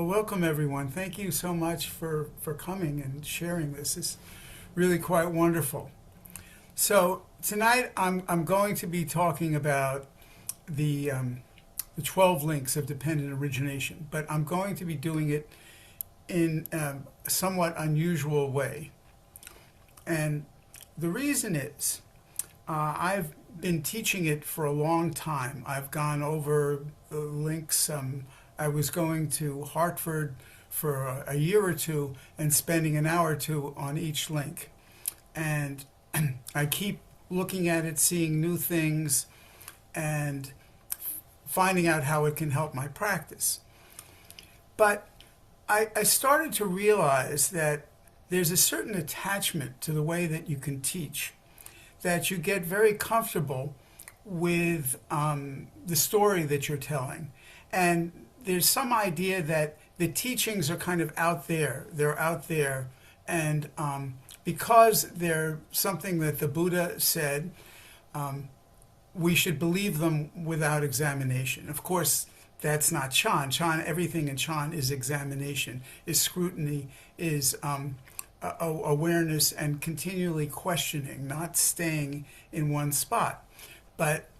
welcome everyone. Thank you so much for coming and sharing this. It's really quite wonderful. So tonight I'm going to be talking about the 12 links of dependent origination, but I'm going to be doing it in a somewhat unusual way. And the reason is I've been teaching it for a long time. I've gone over the links. I was going to Hartford for a year or two and spending an hour or two on each link. And I keep looking at it, seeing new things, and finding out how it can help my practice. But I started to realize that there's a certain attachment to the way that you can teach, that you get very comfortable with the story that you're telling. And there's some idea that the teachings are kind of out there. They're out there. And because they're something that the Buddha said, we should believe them without examination. Of course, that's not Chan. Chan, everything in Chan is examination, is scrutiny, is awareness and continually questioning, not staying in one spot. But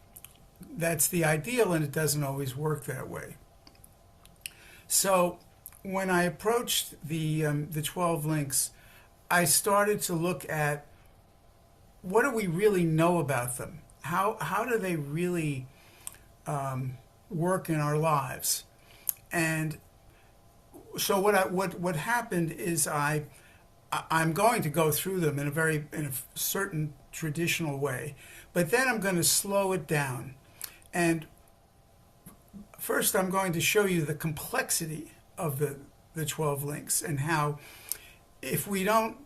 that's the ideal, and it doesn't always work that way. So when I approached the 12 links, I started to look at what do we really know about them? How do they really work in our lives? And so what happened is I'm going to go through them in a certain traditional way, but then I'm going to slow it down. And first, I'm going to show you the complexity of the 12 links and how, if we don't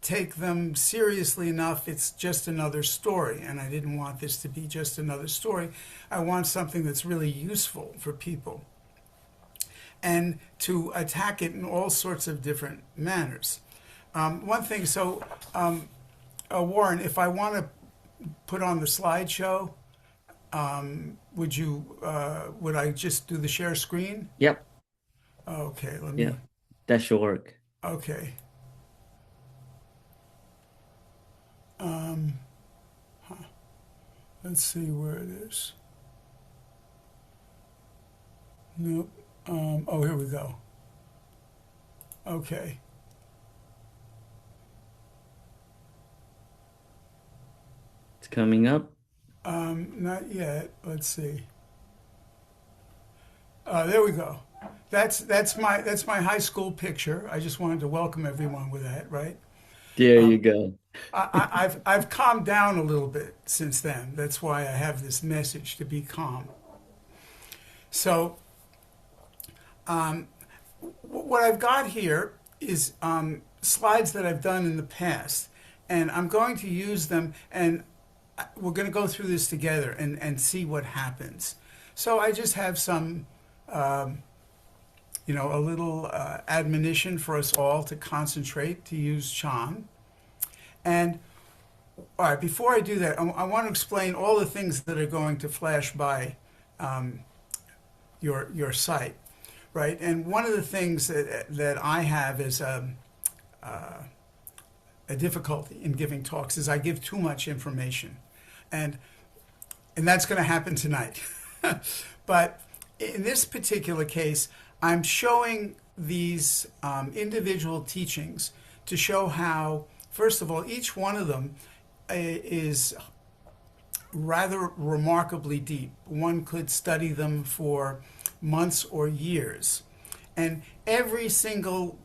take them seriously enough, it's just another story. And I didn't want this to be just another story. I want something that's really useful for people, and to attack it in all sorts of different manners. One thing, so Warren, if I want to put on the slideshow, would I just do the share screen? Yep. Okay, Yeah, that should work. Okay. Let's see where it is. Nope. Oh, here we go. Okay. It's coming up. Not yet. Let's see. There we go. That's my high school picture. I just wanted to welcome everyone with that, right? There you go. I've calmed down a little bit since then. That's why I have this message to be calm. So, what I've got here is slides that I've done in the past, and I'm going to use them, and we're going to go through this together and see what happens. So I just have some, a little admonition for us all to concentrate, to use Chan. And all right, before I do that, I want to explain all the things that are going to flash by your site, right? And one of the things that I have is a difficulty in giving talks is I give too much information, and that's going to happen tonight. But in this particular case, I'm showing these individual teachings to show how, first of all, each one of them is rather remarkably deep. One could study them for months or years. And every single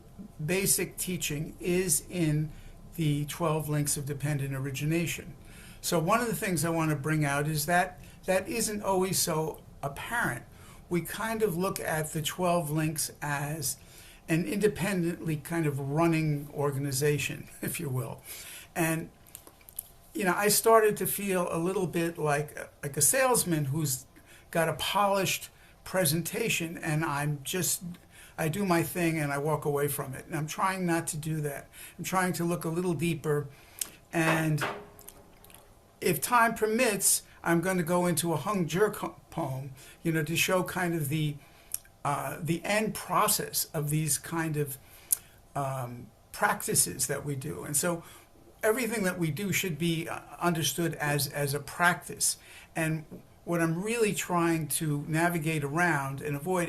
basic teaching is in the 12 links of dependent origination. So one of the things I want to bring out is that isn't always so apparent. We kind of look at the 12 links as an independently kind of running organization, if you will. And, I started to feel a little bit like a salesman who's got a polished presentation, and I do my thing and I walk away from it. And I'm trying not to do that. I'm trying to look a little deeper. And if time permits, I'm going to go into a Hung Jer poem, to show kind of the the end process of these kind of practices that we do. And so everything that we do should be understood as a practice. And what I'm really trying to navigate around and avoid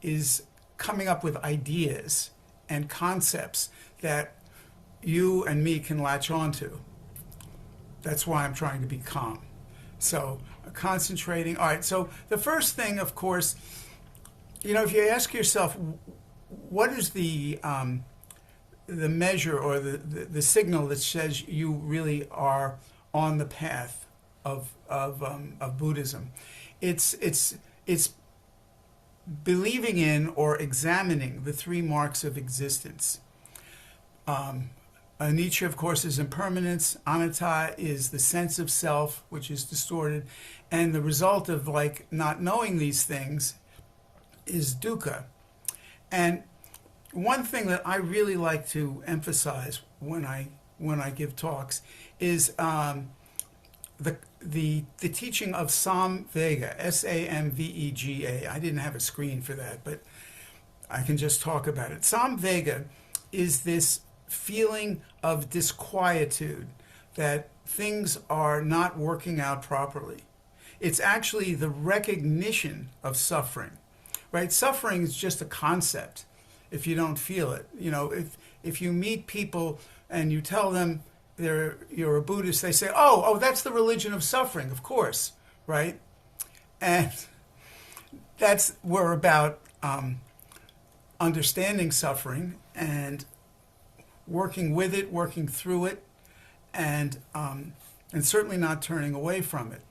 is coming up with ideas and concepts that you and me can latch onto. That's why I'm trying to be calm. So concentrating. All right, so the first thing, of course, if you ask yourself, what is the measure or the signal that says you really are on the path of Buddhism? It's believing in or examining the three marks of existence. Anicca, of course, is impermanence. Anatta is the sense of self, which is distorted. And the result of not knowing these things is dukkha. And one thing that I really like to emphasize when I give talks is the teaching of Samvega, Samvega. I didn't have a screen for that, but I can just talk about it. Samvega is this feeling of disquietude that things are not working out properly. It's actually the recognition of suffering, right? Suffering is just a concept if you don't feel it. If you meet people and you tell them you're a Buddhist, they say, oh, that's the religion of suffering, of course, right? And we're about understanding suffering and working with it, working through it, and certainly not turning away from it.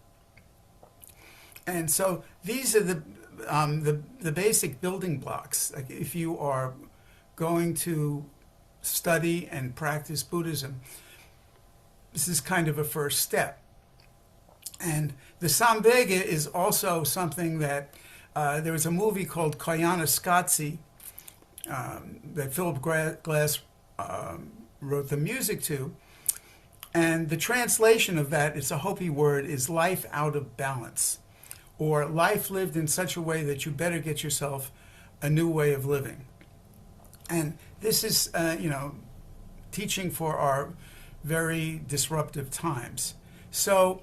And so these are the basic building blocks. Like if you are going to study and practice Buddhism, this is kind of a first step. And the Samvega is also something that there was a movie called Koyana Skatsi that Philip Glass wrote the music to. And the translation of that, it's a Hopi word, is life out of balance, or life lived in such a way that you better get yourself a new way of living. And this is, teaching for our very disruptive times. So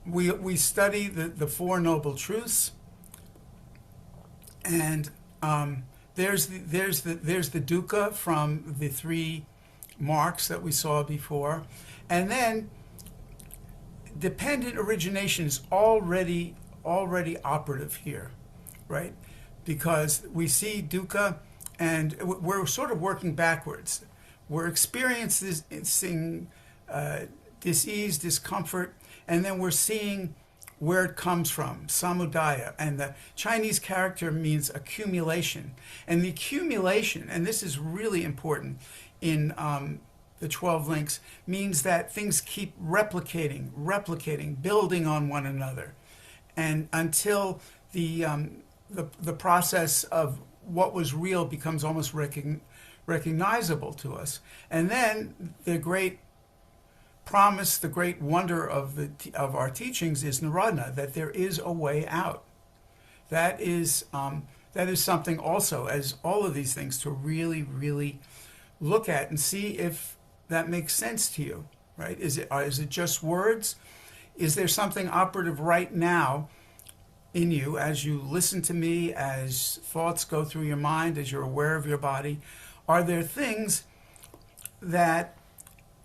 we study the Four Noble Truths, and there's the dukkha from the three marks that we saw before, and then dependent origination is already operative here, right? Because we see dukkha, and we're sort of working backwards. We're experiencing dis-ease, discomfort, and then we're seeing where it comes from, samudaya. And the Chinese character means accumulation. And the accumulation, and this is really important in the 12 links, means that things keep replicating, building on one another. And until the process of what was real becomes almost recognizable to us. And then the great promise, the great wonder of our teachings is nirodhana, that there is a way out. That is something also, as all of these things, to really, really look at and see if that makes sense to you, right? Is it just words? Is there something operative right now in you as you listen to me, as thoughts go through your mind, as you're aware of your body? Are there things that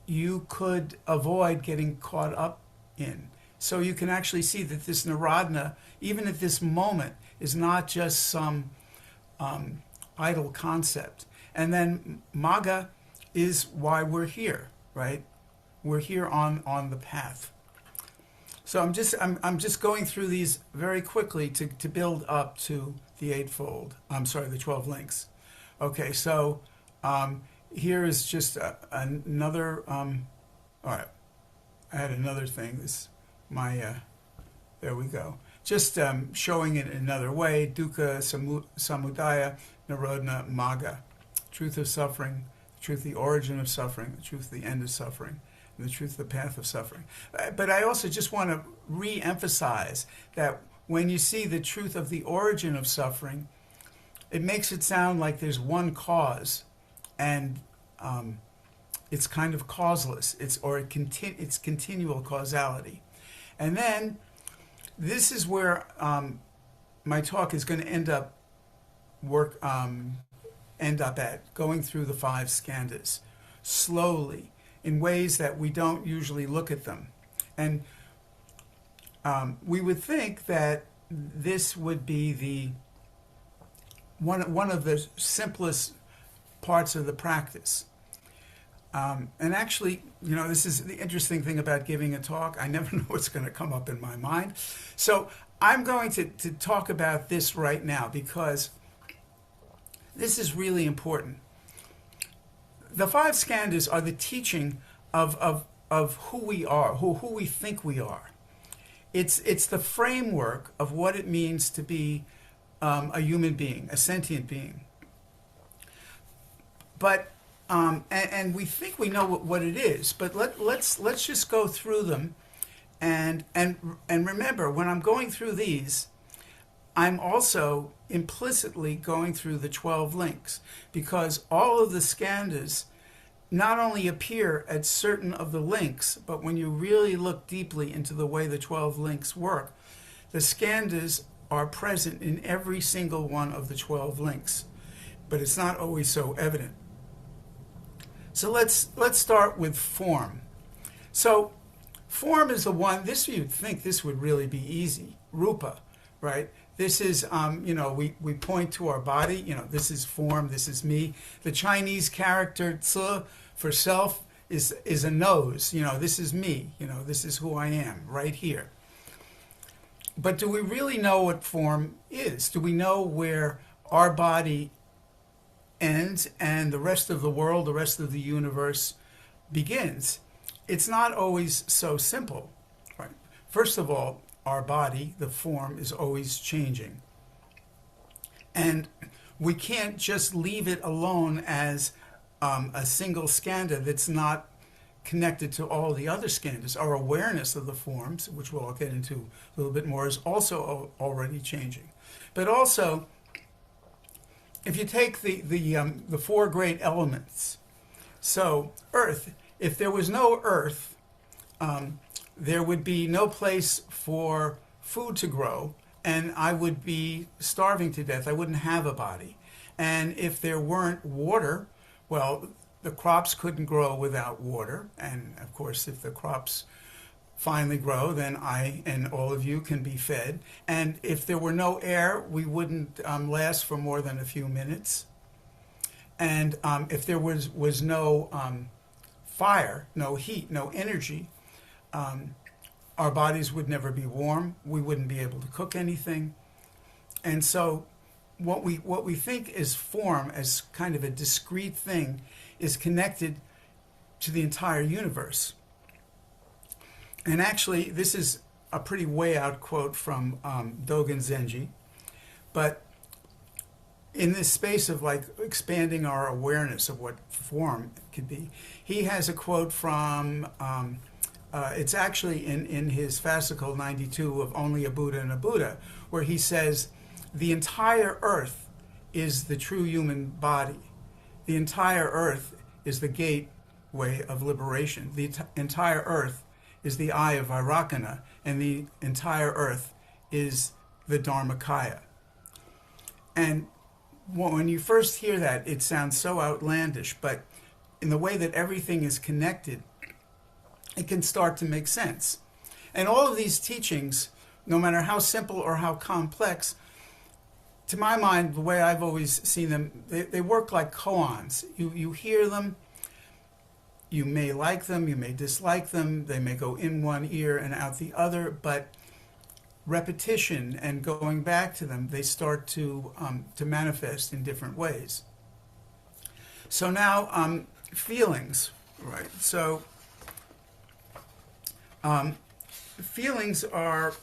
you could avoid getting caught up in? So you can actually see that this nirodhana, even at this moment, is not just some idle concept. And then magga is why we're here, right? We're here on the path. So I'm just going through these very quickly to build up to the eightfold. The 12 links. Okay, so here is just another. All right, I had another thing. There we go. Just showing it another way. Dukkha, samudaya, nirodhana, magga. Truth of suffering, the truth, the origin of suffering, the truth, the end of suffering, and the truth, the path of suffering. But I also just want to re-emphasize that when you see the truth of the origin of suffering, it makes it sound like there's one cause, and it's kind of causeless. It's continual causality. And then this is where my talk is going to end up at going through the five skandhas slowly in ways that we don't usually look at them. And we would think that this would be the one of the simplest parts of the practice. And actually, this is the interesting thing about giving a talk. I never know what's going to come up in my mind. So I'm going to talk about this right now because this is really important. The five skandhas are the teaching of who we are, who we think we are. It's the framework of what it means to be a human being, a sentient being. But and we think we know what it is, but let's just go through them, and remember, when I'm going through these, I'm also implicitly going through the 12 links, because all of the skandhas not only appear at certain of the links, but when you really look deeply into the way the 12 links work, the skandhas are present in every single one of the 12 links, but it's not always so evident. So let's start with form. So form is the one, you'd think this would really be easy. Rupa, right? This is, we point to our body, this is form, this is me. The Chinese character tsu for self is a nose, this is me, this is who I am right here. But do we really know what form is? Do we know where our body ends and the rest of the world, the rest of the universe begins? It's not always so simple, right? First of all, our body, the form, is always changing. And we can't just leave it alone as a single skandha that's not connected to all the other skandhas. Our awareness of the forms, which we'll get into a little bit more, is also already changing. But also, if you take the four great elements, so earth, if there was no earth, there would be no place for food to grow, and I would be starving to death. I wouldn't have a body. And if there weren't water, well, the crops couldn't grow without water. And of course, if the crops finally grow, then I and all of you can be fed. And if there were no air, we wouldn't last for more than a few minutes. And if there was no fire, no heat, no energy, our bodies would never be warm. We wouldn't be able to cook anything. And so what we think is form as kind of a discrete thing is connected to the entire universe. And actually, this is a pretty way out quote from Dogen Zenji. But in this space of like expanding our awareness of what form could be, he has a quote from, it's actually in his fascicle 92 of Only a Buddha and a Buddha, where he says, the entire earth is the true human body. The entire earth is the gateway of liberation. The entire earth is the eye of Vairakana, and the entire earth is the Dharmakaya. And when you first hear that, it sounds so outlandish, but in the way that everything is connected, it can start to make sense. And all of these teachings, no matter how simple or how complex, to my mind, the way I've always seen them, they work like koans. You hear them, you may like them, you may dislike them, they may go in one ear and out the other, but repetition and going back to them, they start to manifest in different ways. So now, feelings, right? So feelings are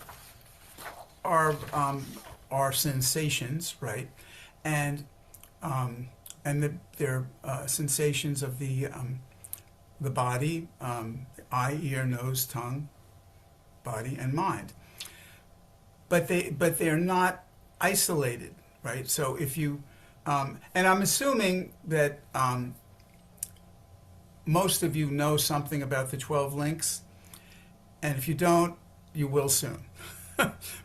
sensations, right? And they're sensations of the body, the eye, ear, nose, tongue, body, and mind. but they're not isolated, right? So if you and I'm assuming that most of you know something about the 12 links, and if you don't, you will soon.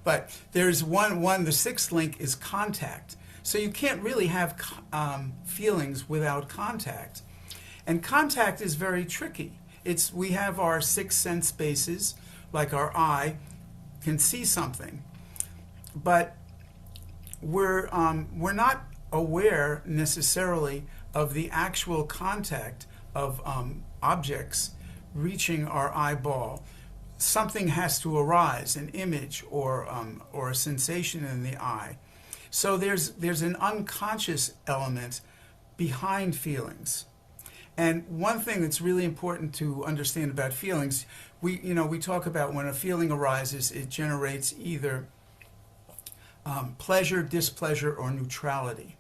But there's one. The sixth link is contact. So you can't really have feelings without contact, and contact is very tricky. We have our six sense bases, like our eye can see something, but we're not aware necessarily of the actual contact of objects reaching our eyeball. Something has to arise, an image or a sensation in the eye. So there's an unconscious element behind feelings. And one thing that's really important to understand about feelings, we talk about when a feeling arises, it generates either pleasure, displeasure, or neutrality.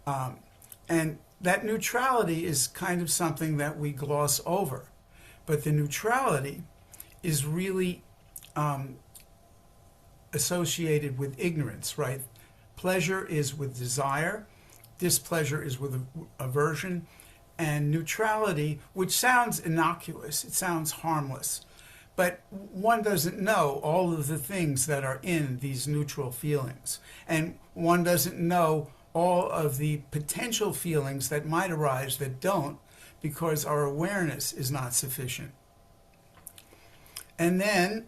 And that neutrality is kind of something that we gloss over. But the neutrality is really associated with ignorance, right? Pleasure is with desire, displeasure is with aversion, and neutrality, which sounds innocuous, it sounds harmless, but one doesn't know all of the things that are in these neutral feelings. And one doesn't know all of the potential feelings that might arise that don't, because our awareness is not sufficient. And then,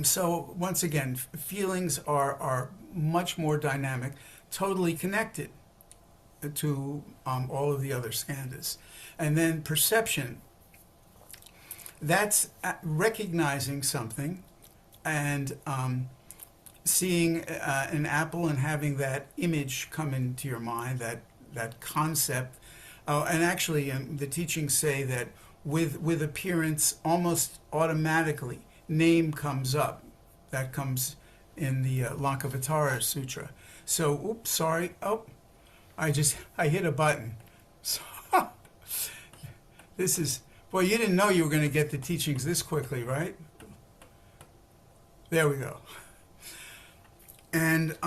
so once again, feelings are much more dynamic, totally connected to all of the other skandhas. And then perception, that's recognizing something and seeing an apple and having that image come into your mind, that concept. And actually, the teachings say that with appearance, almost automatically, name comes up. That comes in the Lankavatara Sutra. So, oops, sorry. Oh, I hit a button. So, this is, boy, you didn't know you were going to get the teachings this quickly, right? There we go. And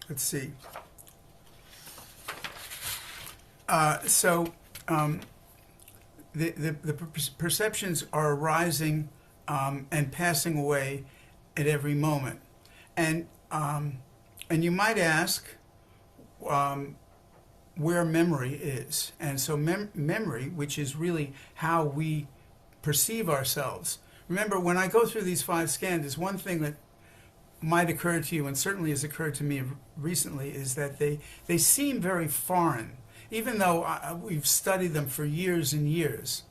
let's see. The perceptions are arising and passing away at every moment, and you might ask where memory is. And so memory, which is really how we perceive ourselves. Remember, when I go through these five skandhas, one thing that might occur to you, and certainly has occurred to me recently, is that they seem very foreign, even though we've studied them for years and years.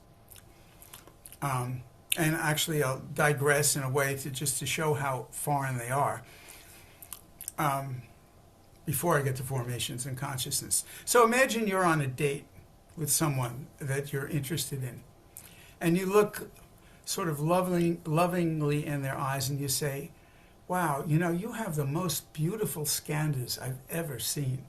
And actually, I'll digress in a way to show how foreign they are before I get to formations and consciousness. So imagine you're on a date with someone that you're interested in, and you look sort of lovingly in their eyes, and you say, "Wow, you have the most beautiful skandhas I've ever seen."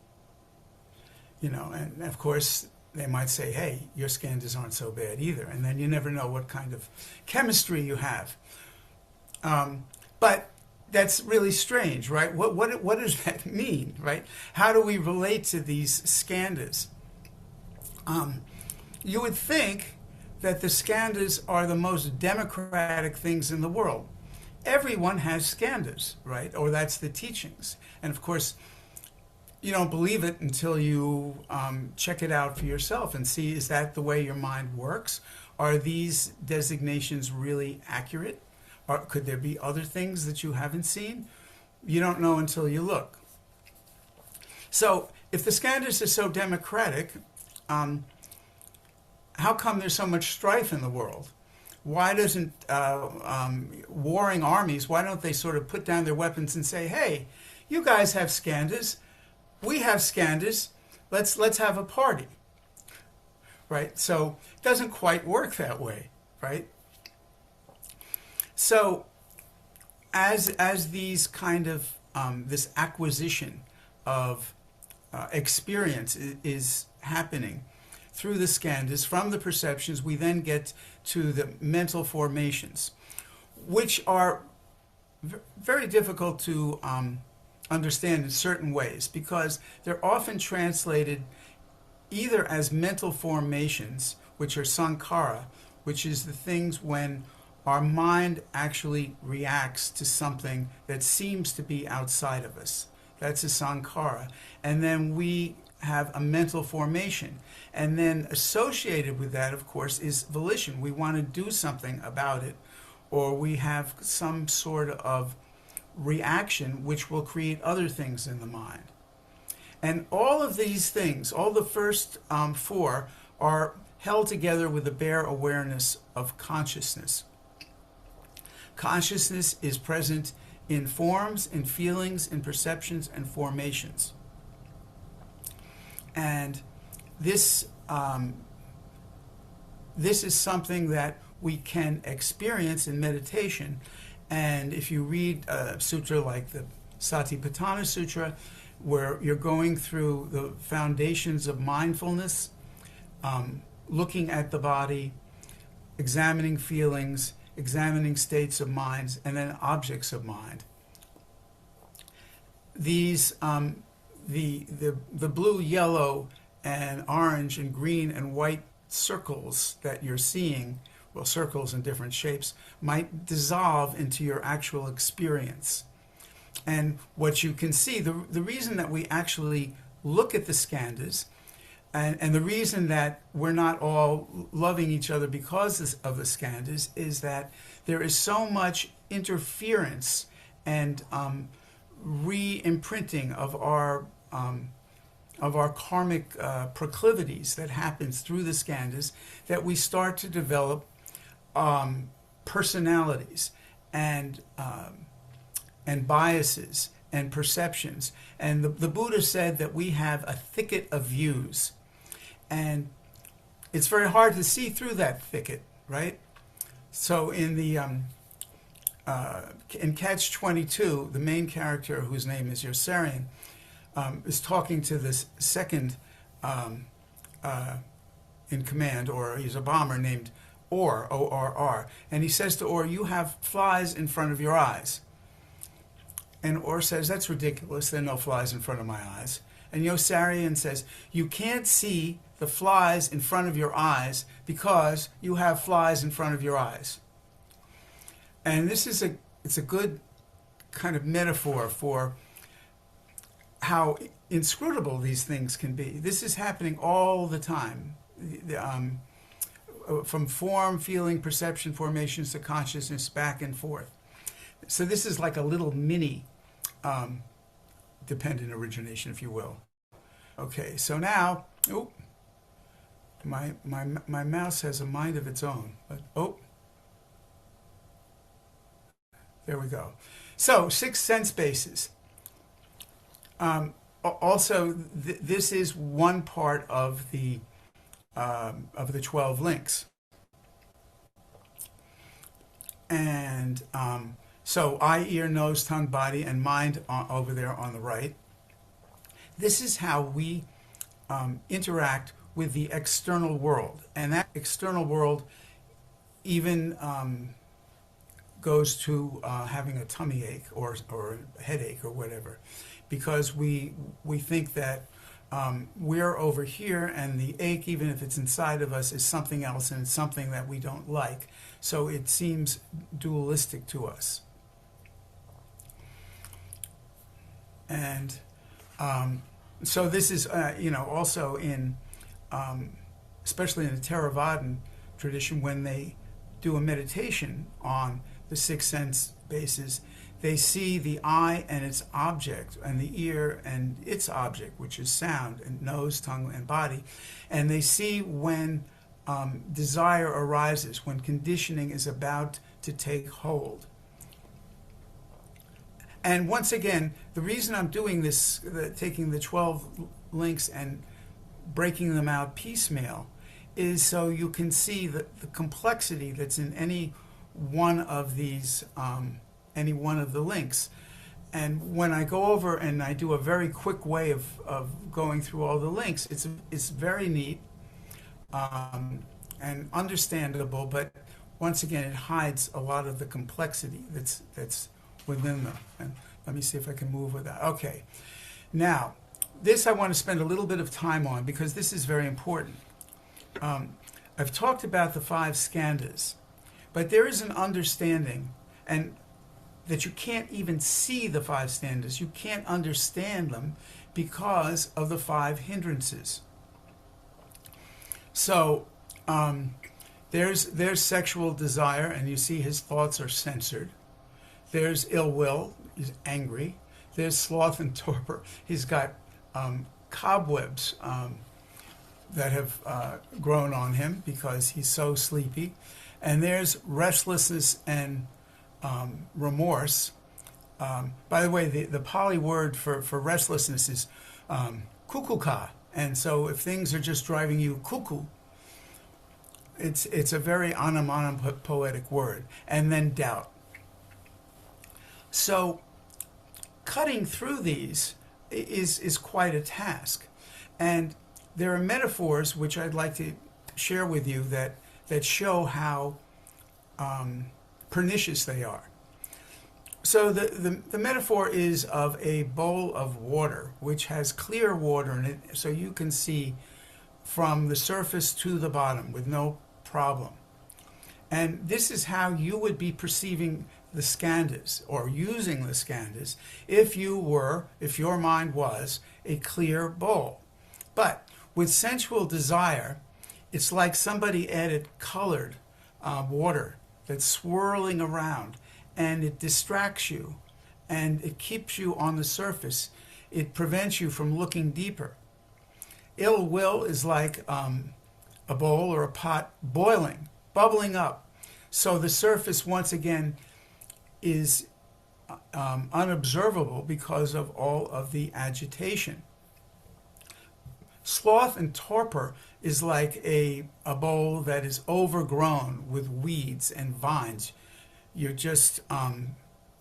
And of course, they might say, "Hey, your skandhas aren't so bad either." And then you never know what kind of chemistry you have. But that's really strange, right? What does that mean, right? How do we relate to these skandhas? You would think that the skandhas are the most democratic things in the world. Everyone has skandhas, right? Or that's the teachings. And of course, you don't believe it until you check it out for yourself and see, is that the way your mind works? Are these designations really accurate? Or could there be other things that you haven't seen? You don't know until you look. So if the skandhas are so democratic, how come there's so much strife in the world? Why doesn't warring armies, why don't they sort of put down their weapons and say, "Hey, you guys have skandhas, we have skandhas, let's have a party," right? So it doesn't quite work that way, right? So as these kind of this acquisition of experience is happening through the skandhas, from the perceptions, we then get to the mental formations, which are very difficult to understand in certain ways because they're often translated either as mental formations, which are sankhara, which is the things when our mind actually reacts to something that seems to be outside of us. That's a sankhara. And then we have a mental formation. And then associated with that, of course, is volition. We want to do something about it, or we have some sort of reaction which will create other things in the mind. And all of these things, all the first four, are held together with the bare awareness of consciousness. Consciousness is present in forms, in feelings, in perceptions, and formations. And this is something that we can experience in meditation. And if you read a sutra like the Satipatthana Sutra, where you're going through the foundations of mindfulness, looking at the body, examining feelings, examining states of minds, and then objects of mind. These, the blue, yellow, and orange, and green, and white circles that you're seeing, well, circles in different shapes, might dissolve into your actual experience. And what you can see, the reason that we actually look at the skandhas, and the reason that we're not all loving each other because of the skandhas, is that there is so much interference and re-imprinting of our karmic proclivities that happens through the skandhas, that we start to develop personalities and biases and perceptions. And the Buddha said that we have a thicket of views. And it's very hard to see through that thicket, right? So in the in Catch 22, the main character, whose name is Yossarian, is talking to this second in command, or he's a bomber named Orr, O-R-R. And he says to Orr, "You have flies in front of your eyes." And Orr says, "That's ridiculous. There are no flies in front of my eyes." And Yossarian says, "You can't see the flies in front of your eyes because you have flies in front of your eyes." And this is it's a good kind of metaphor for how inscrutable these things can be. This is happening all the time. From form, feeling, perception, formations to consciousness, back and forth. So this is like a little mini dependent origination, if you will. Okay, so now, my mouse has a mind of its own. But there we go. So 6 sense bases. Also, this is one part of the 12 links. And so eye, ear, nose, tongue, body, and mind over there on the right. This is how we interact with the external world. And that external world even goes to having a tummy ache or a headache or whatever, because we think that we're over here, and the ache, even if it's inside of us, is something else, and it's something that we don't like. So it seems dualistic to us. And so this is, also in, especially in the Theravadan tradition, when they do a meditation on the 6 sense bases, they see the eye and its object, and the ear and its object, which is sound, and nose, tongue, and body. And they see when desire arises, when conditioning is about to take hold. And once again, the reason I'm doing this, taking the 12 links and breaking them out piecemeal, is so you can see the complexity that's in any one of these, any one of the links. And when I go over and I do a very quick way of going through all the links, it's very neat and understandable, but once again, it hides a lot of the complexity that's within them. And let me see if I can move with that. Okay. Now, this I want to spend a little bit of time on because this is very important. I've talked about the 5 skandhas, but there is an understanding and that you can't even see the 5 skandhas. You can't understand them because of the 5 hindrances. So there's sexual desire, and you see his thoughts are censored. There's ill will, he's angry. There's sloth and torpor. He's got cobwebs that have grown on him because he's so sleepy. And there's restlessness and remorse. By the way, the Pali word for restlessness is kukuka. And so if things are just driving you cuckoo, it's a very onomatopoetic word. And then doubt. So cutting through these is quite a task. And there are metaphors which I'd like to share with you that show how pernicious they are. So the metaphor is of a bowl of water, which has clear water in it, so you can see from the surface to the bottom with no problem. And this is how you would be perceiving the skandhas, or using the skandhas, if your mind was a clear bowl. But with sensual desire, it's like somebody added colored water that's swirling around, and it distracts you, and it keeps you on the surface. It prevents you from looking deeper. Ill will is like a bowl or a pot boiling, bubbling up. So the surface, once again, is unobservable because of all of the agitation. Sloth and torpor is like a bowl that is overgrown with weeds and vines. You're just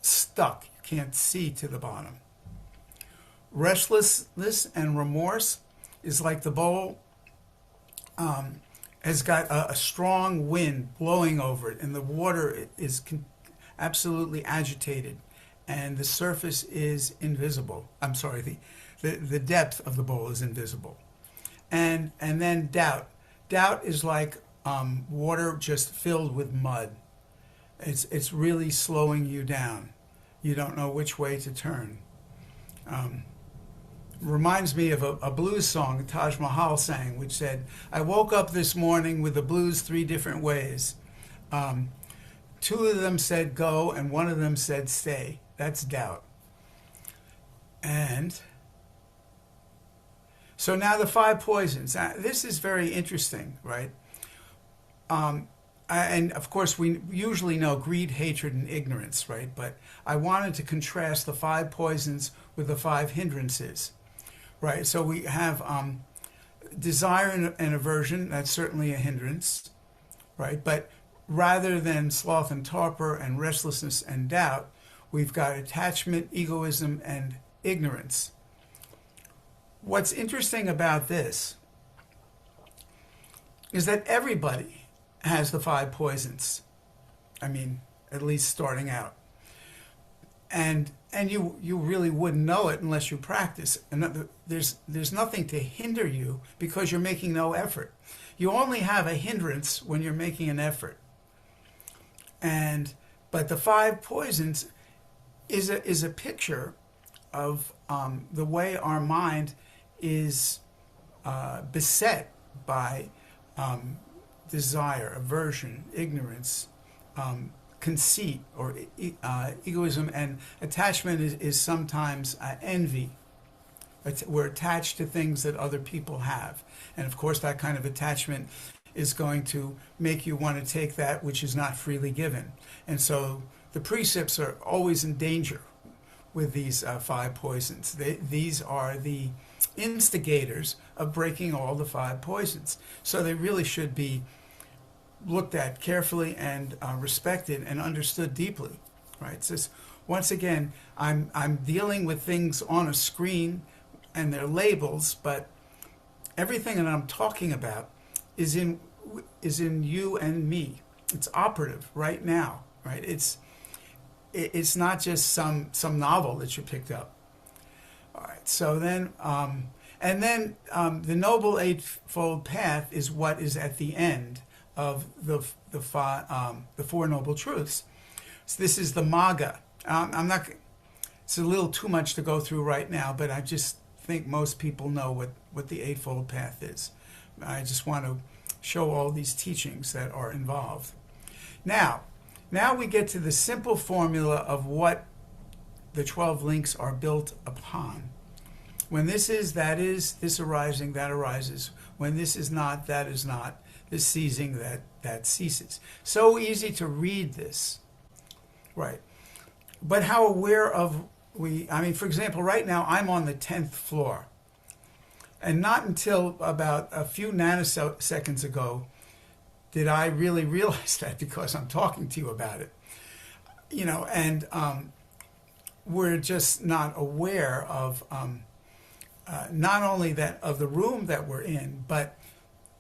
stuck. You can't see to the bottom. Restlessness and remorse is like the bowl has got a strong wind blowing over it, and the water is absolutely agitated, and the surface is invisible. I'm sorry, the depth of the bowl is invisible. And then doubt. Doubt is like water just filled with mud. It's really slowing you down. You don't know which way to turn. Reminds me of a blues song Taj Mahal sang, which said, "I woke up this morning with the blues 3 different ways. 2 of them said go, and 1 of them said stay." That's doubt. And so now the 5 poisons. This is very interesting, right? And of course, we usually know greed, hatred, and ignorance, right? But I wanted to contrast the 5 poisons with the 5 hindrances, right? So we have desire and aversion. That's certainly a hindrance, right? But rather than sloth and torpor and restlessness and doubt, we've got attachment, egoism, and ignorance. What's interesting about this is that everybody has the 5 poisons. I mean, at least starting out. And you really wouldn't know it unless you practice. And there's nothing to hinder you because you're making no effort. You only have a hindrance when you're making an effort. But the 5 poisons is a picture of the way our mind is beset by desire, aversion, ignorance, conceit, or egoism, and attachment is sometimes envy. We're attached to things that other people have. And of course, that kind of attachment is going to make you want to take that which is not freely given. And so the precepts are always in danger with these 5 poisons. These are the instigators of breaking all the 5 poisons. So they really should be looked at carefully and respected and understood deeply, right? So once again, I'm dealing with things on a screen and they're labels, but everything that I'm talking about is in it's not just some novel that you picked up. All right. So then, the Noble Eightfold Path is what is at the end of the Four Noble Truths. So this is the Magga. I'm not. It's a little too much to go through right now, but I just think most people know what the Eightfold Path is. I just want to show all these teachings that are involved. Now we get to the simple formula of what the 12 links are built upon. When this is, that is, this arising, that arises. When this is not, that is not. This ceasing, that ceases. So easy to read this. Right. But how aware of for example, right now I'm on the 10th floor. And not until about a few nanoseconds ago did I really realize that, because I'm talking to you about it. And we're just not aware of not only that of the room that we're in, but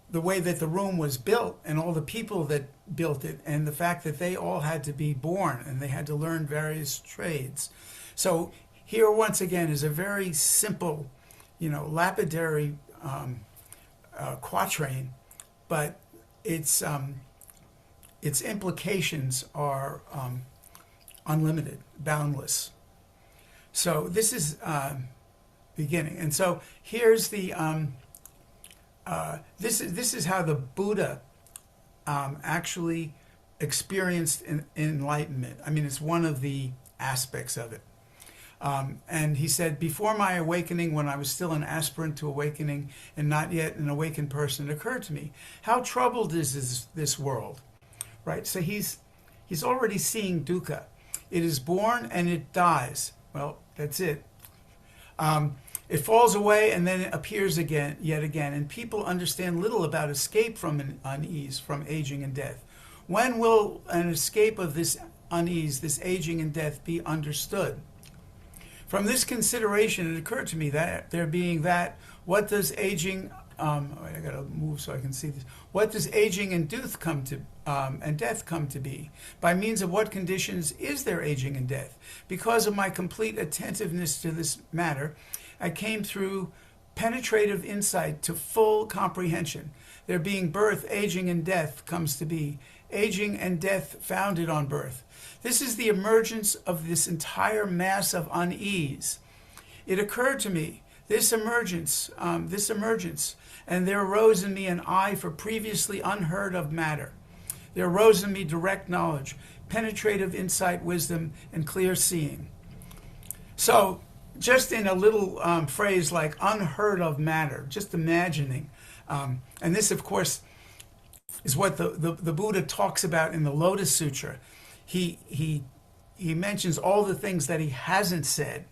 the way that the room was built and all the people that built it, and the fact that they all had to be born and they had to learn various trades. So here once again is a very simple, lapidary quatrain, but its implications are unlimited, boundless. So this is beginning, and so here's the this is how the Buddha actually experienced enlightenment. I mean, it's one of the aspects of it. And he said, before my awakening, when I was still an aspirant to awakening and not yet an awakened person, it occurred to me, how troubled is this world? Right? So he's already seeing dukkha. It is born and it dies. Well, that's it. It falls away and then it appears again, yet again. And people understand little about escape from an unease, from aging and death. When will an escape of this unease, this aging and death, be understood? From this consideration, it occurred to me that there being that, what does aging, I gotta move so I can see this. What does aging and death come to be? By means of what conditions is there aging and death? Because of my complete attentiveness to this matter, I came through penetrative insight to full comprehension. There being birth, aging, and death comes to be. Aging and death founded on birth. This is the emergence of this entire mass of unease. It occurred to me, this emergence, and there arose in me an eye for previously unheard of matter. There arose in me direct knowledge, penetrative insight, wisdom, and clear seeing. So, just in a little phrase like unheard of matter, just imagining, and this, of course, is what the Buddha talks about in the Lotus Sutra. He mentions all the things that he hasn't said.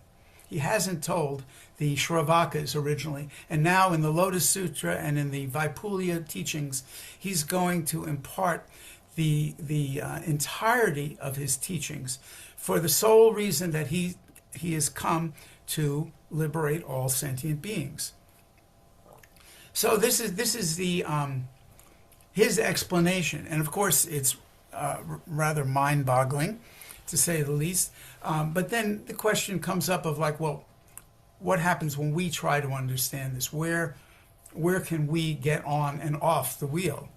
He hasn't told the Shravakas originally. And now in the Lotus Sutra and in the Vaipulya teachings, he's going to impart the entirety of his teachings for the sole reason that he has come to liberate all sentient beings. So this is the his explanation. And of course, it's rather mind-boggling, to say the least. But then the question comes up of like, well, what happens when we try to understand this? Where can we get on and off the wheel?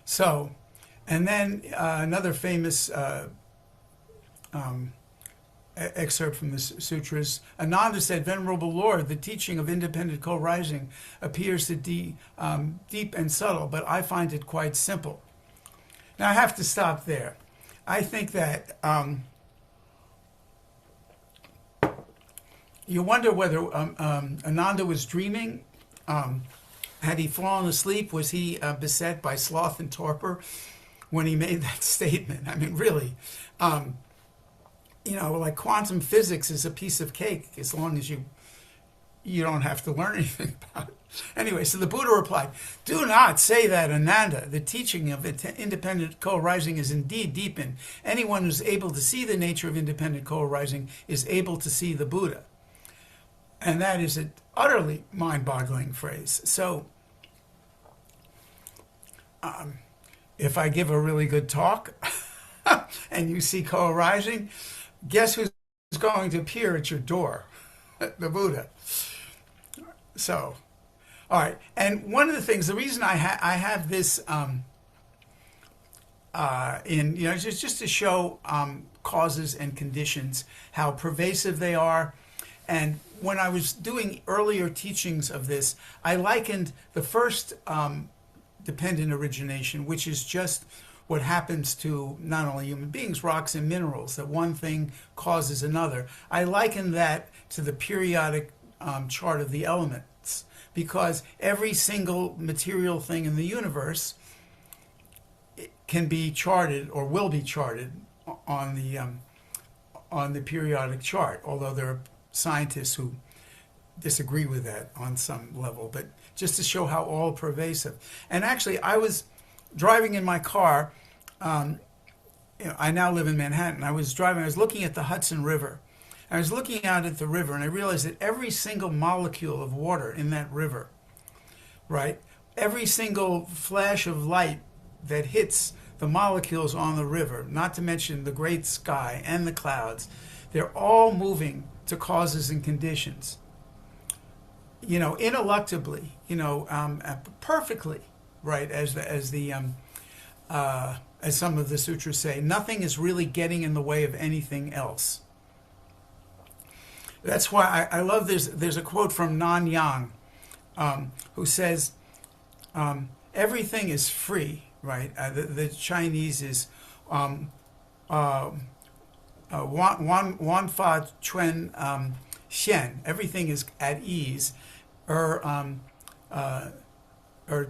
So, and then another famous excerpt from the sutras. Ananda said, Venerable Lord, the teaching of independent co-rising appears to deep and subtle, but I find it quite simple. Now I have to stop there. I think that you wonder whether Ananda was dreaming. Had he fallen asleep? Was he beset by sloth and torpor when he made that statement? I mean, really. Like quantum physics is a piece of cake as long as you don't have to learn anything about it. Anyway, so the Buddha replied, do not say that, Ananda. The teaching of independent co-arising is indeed deepened. Anyone who's able to see the nature of independent co-arising is able to see the Buddha. And that is an utterly mind-boggling phrase. So, if I give a really good talk, and you see co-arising, guess who's going to appear at your door? The Buddha. So, all right. And one of the things, the reason I have this just to show causes and conditions, how pervasive they are. And when I was doing earlier teachings of this, I likened the first dependent origination, which is just what happens to not only human beings, rocks and minerals, that one thing causes another. I liken that to the periodic chart of the elements, because every single material thing in the universe can be charted or will be charted on the periodic chart, although there are scientists who disagree with that on some level, but just to show how all pervasive. And actually, I was driving in my car. I now live in Manhattan. I was looking at the Hudson River. I was looking out at the river, and I realized that every single molecule of water in that river, right, every single flash of light that hits the molecules on the river, not to mention the great sky and the clouds, they're all moving to causes and conditions. Ineluctably, perfectly, right? As some of the sutras say, nothing is really getting in the way of anything else. That's why I love this. There's a quote from Nan Yang, who says, everything is free, right? The Chinese is wan fa chuen xian. Everything is at ease, or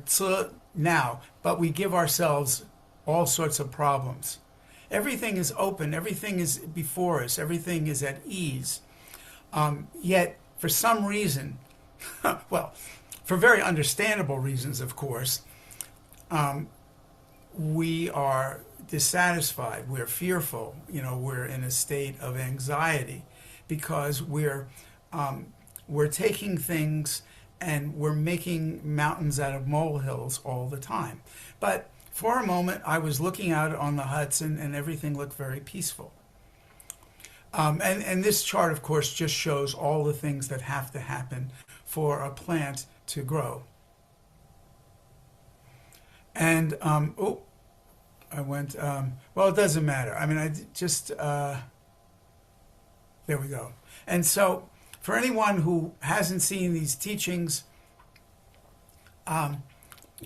ci now, but we give ourselves all sorts of problems. Everything is open, everything is before us, everything is at ease. Yet, for some reason, well, for very understandable reasons, of course, we are dissatisfied, we're fearful, we're in a state of anxiety, because we're taking things and we're making mountains out of molehills all the time. But for a moment, I was looking out on the Hudson, and everything looked very peaceful. And this chart, of course, just shows all the things that have to happen for a plant to grow. And, I went, well, it doesn't matter. I mean, there we go. And so, for anyone who hasn't seen these teachings,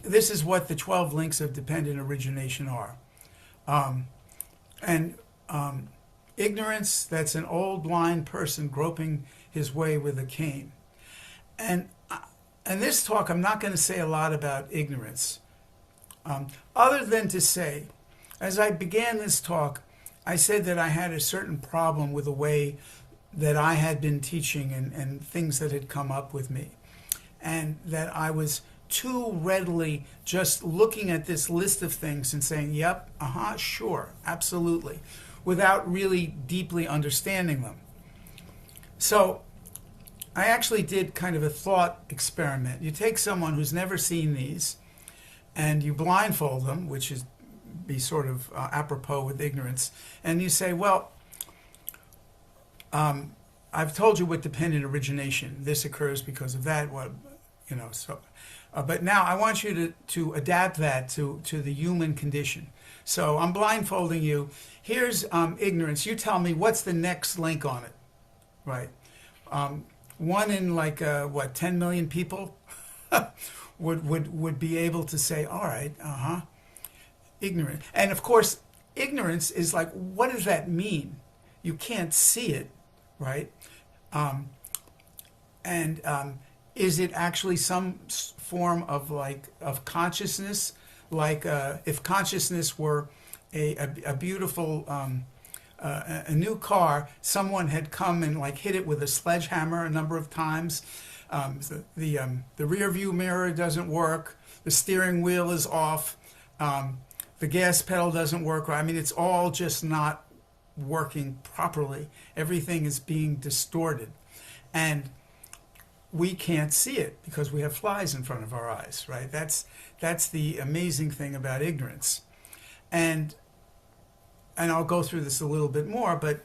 this is what the 12 links of dependent origination are. Ignorance, that's an old blind person groping his way with a cane. And in this talk, I'm not going to say a lot about ignorance, other than to say, as I began this talk, I said that I had a certain problem with the way that I had been teaching and things that had come up with me, and that I was too readily just looking at this list of things and saying, yep, sure, absolutely, without really deeply understanding them. So I actually did kind of a thought experiment. You take someone who's never seen these and you blindfold them, which is be sort of apropos with ignorance, and you say, well, I've told you what dependent origination, this occurs because of that, but now I want you to adapt that to the human condition. So I'm blindfolding you. Here's ignorance. You tell me what's the next link on it, right? One in 10 million people would be able to say, all right, ignorant. And of course, ignorance is like, what does that mean? You can't see it, right? Is it actually some form of consciousness? Like if consciousness were a beautiful a new car, someone had come and hit it with a sledgehammer a number of times. The rear view mirror doesn't work. The steering wheel is off. The gas pedal doesn't work. I mean, it's all just not working properly. Everything is being distorted. And we can't see it because we have flies in front of our eyes, right? That's the amazing thing about ignorance. And and I'll go through this a little bit more, but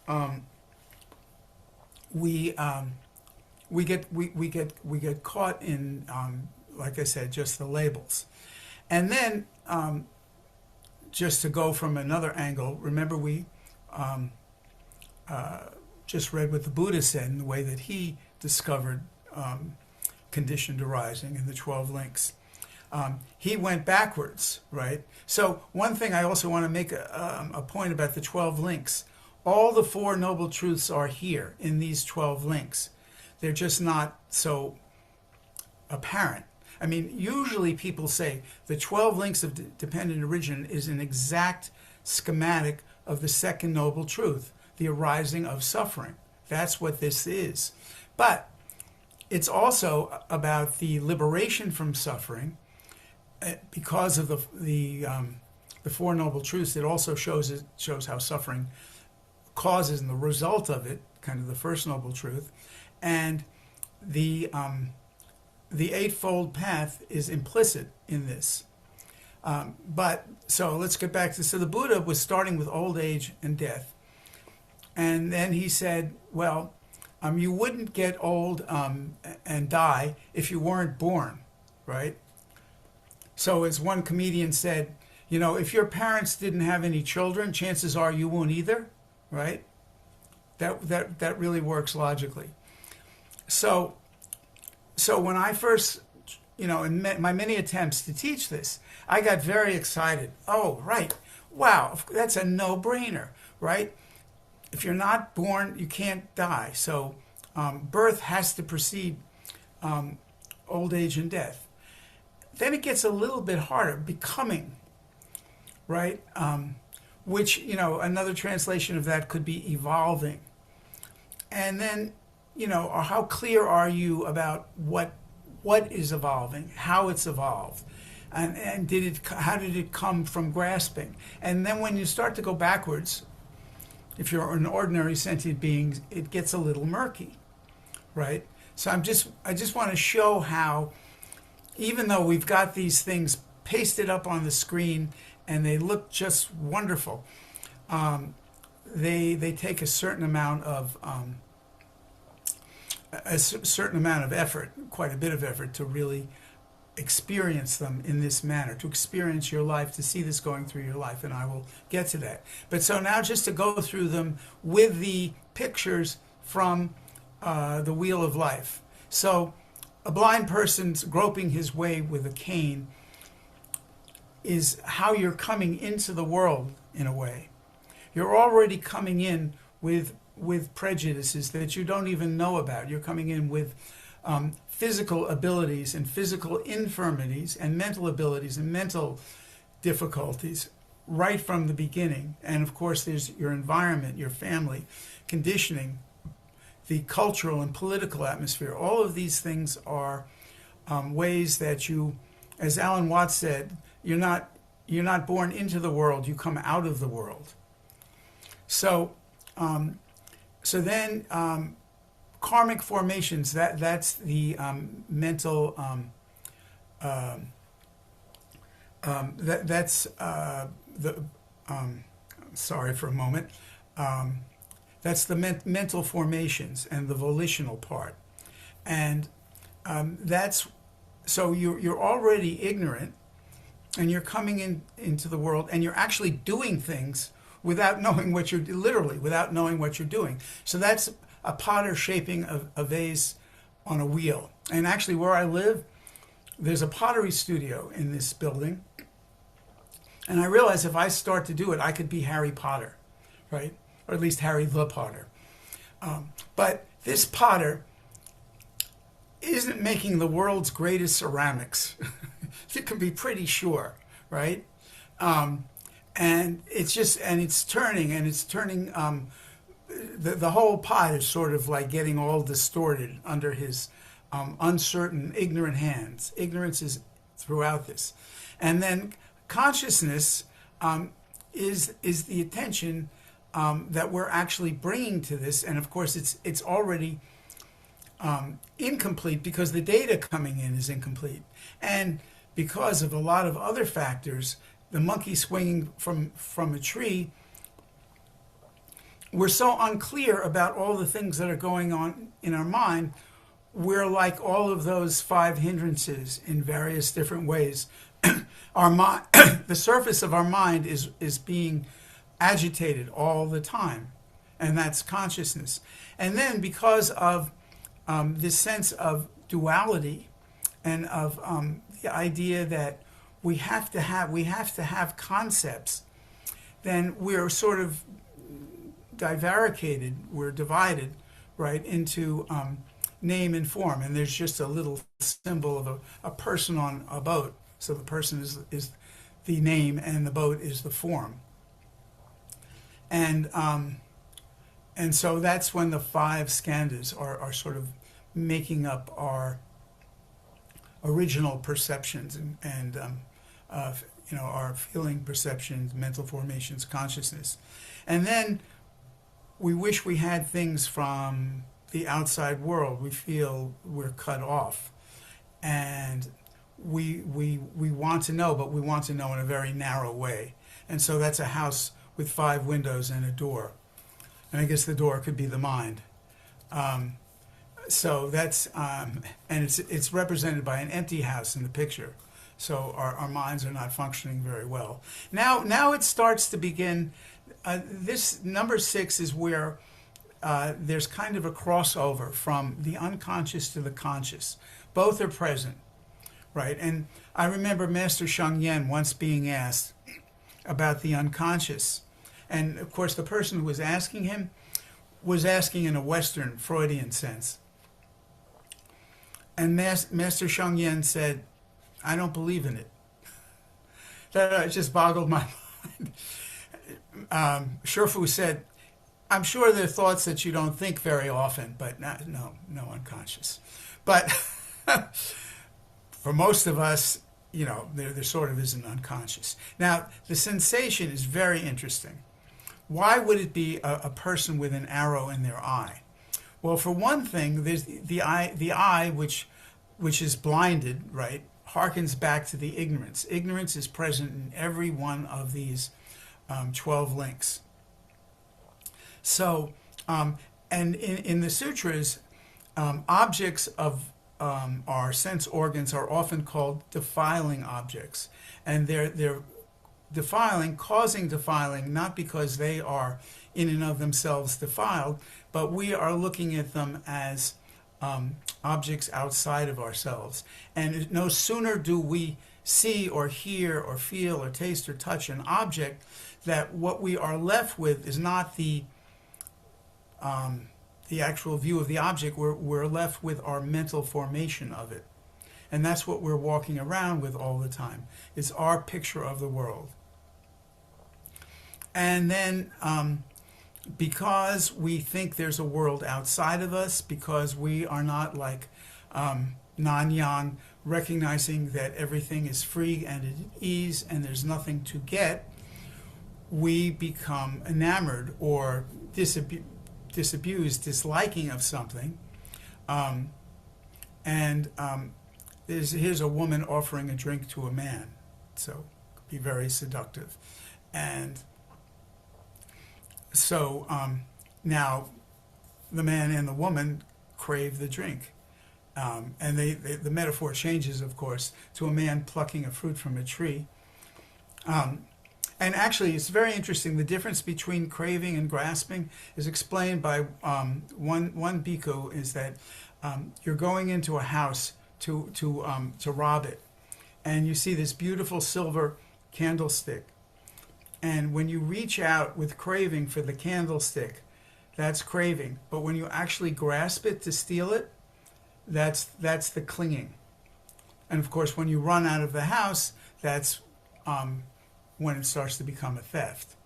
um, we get caught in, like I said, just the labels. And then, just to go from another angle, remember we um, just read what the Buddha said in the way that he discovered conditioned arising in the 12 links. He went backwards, right? So one thing I also want to make a point about the 12 links. All the Four Noble Truths are here in these 12 links. They're just not so apparent. I mean, usually people say the 12 links of dependent origin is an exact schematic of the second noble truth, the arising of suffering. That's what this is. But it's also about the liberation from suffering. Because of the Four Noble Truths, it also shows how suffering causes and the result of it, kind of the first noble truth, and the Eightfold Path is implicit in this. But so let's get back to, so the Buddha was starting with old age and death, and then he said, well, you wouldn't get old and die if you weren't born, right? So as one comedian said, you know, if your parents didn't have any children, chances are you won't either, right? That really works logically. So when I first, you know, in my many attempts to teach this, I got very excited. Oh, right. Wow, that's a no-brainer, right? If you're not born, you can't die. So birth has to precede old age and death. Then it gets a little bit harder, becoming, right? Which, you know, another translation of that could be evolving. And then, you know, how clear are you about what is evolving, how it's evolved, and how did it come from grasping? And then when you start to go backwards, if you're an ordinary sentient being, it gets a little murky, right? So I just want to show how, even though we've got these things pasted up on the screen and they look just wonderful, they take a certain amount of effort, quite a bit of effort, to really experience them in this manner, to experience your life, to see this going through your life, and I will get to that. But so now just to go through them with the pictures from the Wheel of Life. So a blind person's groping his way with a cane is how you're coming into the world in a way. You're already coming in with prejudices that you don't even know about. You're coming in with physical abilities and physical infirmities and mental abilities and mental difficulties right from the beginning. And of course, there's your environment, your family, conditioning, the cultural and political atmosphere. All of these things are ways that you, as Alan Watts said, you're not born into the world, you come out of the world. So then karmic formations, that's the mental, sorry for a moment, that's the mental formations and the volitional part. And that's, so you're already ignorant, and you're coming into the world, and you're actually doing things without knowing what you're, literally without knowing what you're doing. So that's a potter shaping a vase on a wheel. And actually where I live, there's a pottery studio in this building. And I realize if I start to do it, I could be Harry Potter, right? Or at least Harry the Potter. But this potter isn't making the world's greatest ceramics. You can be pretty sure, right? And it's just, and it's turning, the whole pot is sort of like getting all distorted under his uncertain, ignorant hands. Ignorance is throughout this. And then consciousness is the attention that we're actually bringing to this. And of course, it's already incomplete because the data coming in is incomplete. And because of a lot of other factors, the monkey swinging from a tree we're so unclear about all the things that are going on in our mind. We're like all of those five hindrances in various different ways. Our mind, the surface of our mind is being agitated all the time, and that's consciousness. And then because of this sense of duality and of the idea that we have to have concepts, then we're sort of divaricated, we're divided, right, into name and form. And there's just a little symbol of a person on a boat. So the person is the name and the boat is the form. And so that's when the five skandhas are sort of making up our original perceptions and our feeling perceptions, mental formations, consciousness. And then we wish we had things from the outside world. We feel we're cut off. And we want to know, but we want to know in a very narrow way. And so that's a house with 5 windows and a door. And I guess the door could be the mind. So that's, and it's represented by an empty house in the picture. So our minds are not functioning very well. Now it starts to begin. This number 6 is where there's kind of a crossover from the unconscious to the conscious. Both are present, right? And I remember Master Sheng Yen once being asked about the unconscious. And of course, the person who was asking him was asking in a Western Freudian sense. And Master Sheng Yen said, "I don't believe in it." That just boggled my mind. Sherfu said, "I'm sure there are thoughts that you don't think very often, but no unconscious." But for most of us, there sort of is an unconscious. Now, the sensation is very interesting. Why would it be a person with an arrow in their eye? Well, for one thing, there's the eye which is blinded, right, harkens back to the ignorance. Ignorance is present in every one of these 12 links. So, and in the sutras, objects of our sense organs are often called defiling objects, and they're causing defiling, not because they are in and of themselves defiled, but we are looking at them as objects outside of ourselves. And no sooner do we see or hear or feel or taste or touch an object, that what we are left with is not the actual view of the object. We're left with our mental formation of it. And that's what we're walking around with all the time. It's our picture of the world. And then because we think there's a world outside of us, because we are not like Nanyang, recognizing that everything is free and at ease and there's nothing to get, we become enamored or disabused, disliking of something. Here's a woman offering a drink to a man, so it could be very seductive. And so now the man and the woman crave the drink. And the metaphor changes, of course, to a man plucking a fruit from a tree. And actually, it's very interesting. The difference between craving and grasping is explained by one bhikkhu, is that you're going into a house to rob it. And you see this beautiful silver candlestick. And when you reach out with craving for the candlestick, that's craving. But when you actually grasp it to steal it, that's the clinging. And of course, when you run out of the house, that's when it starts to become a theft.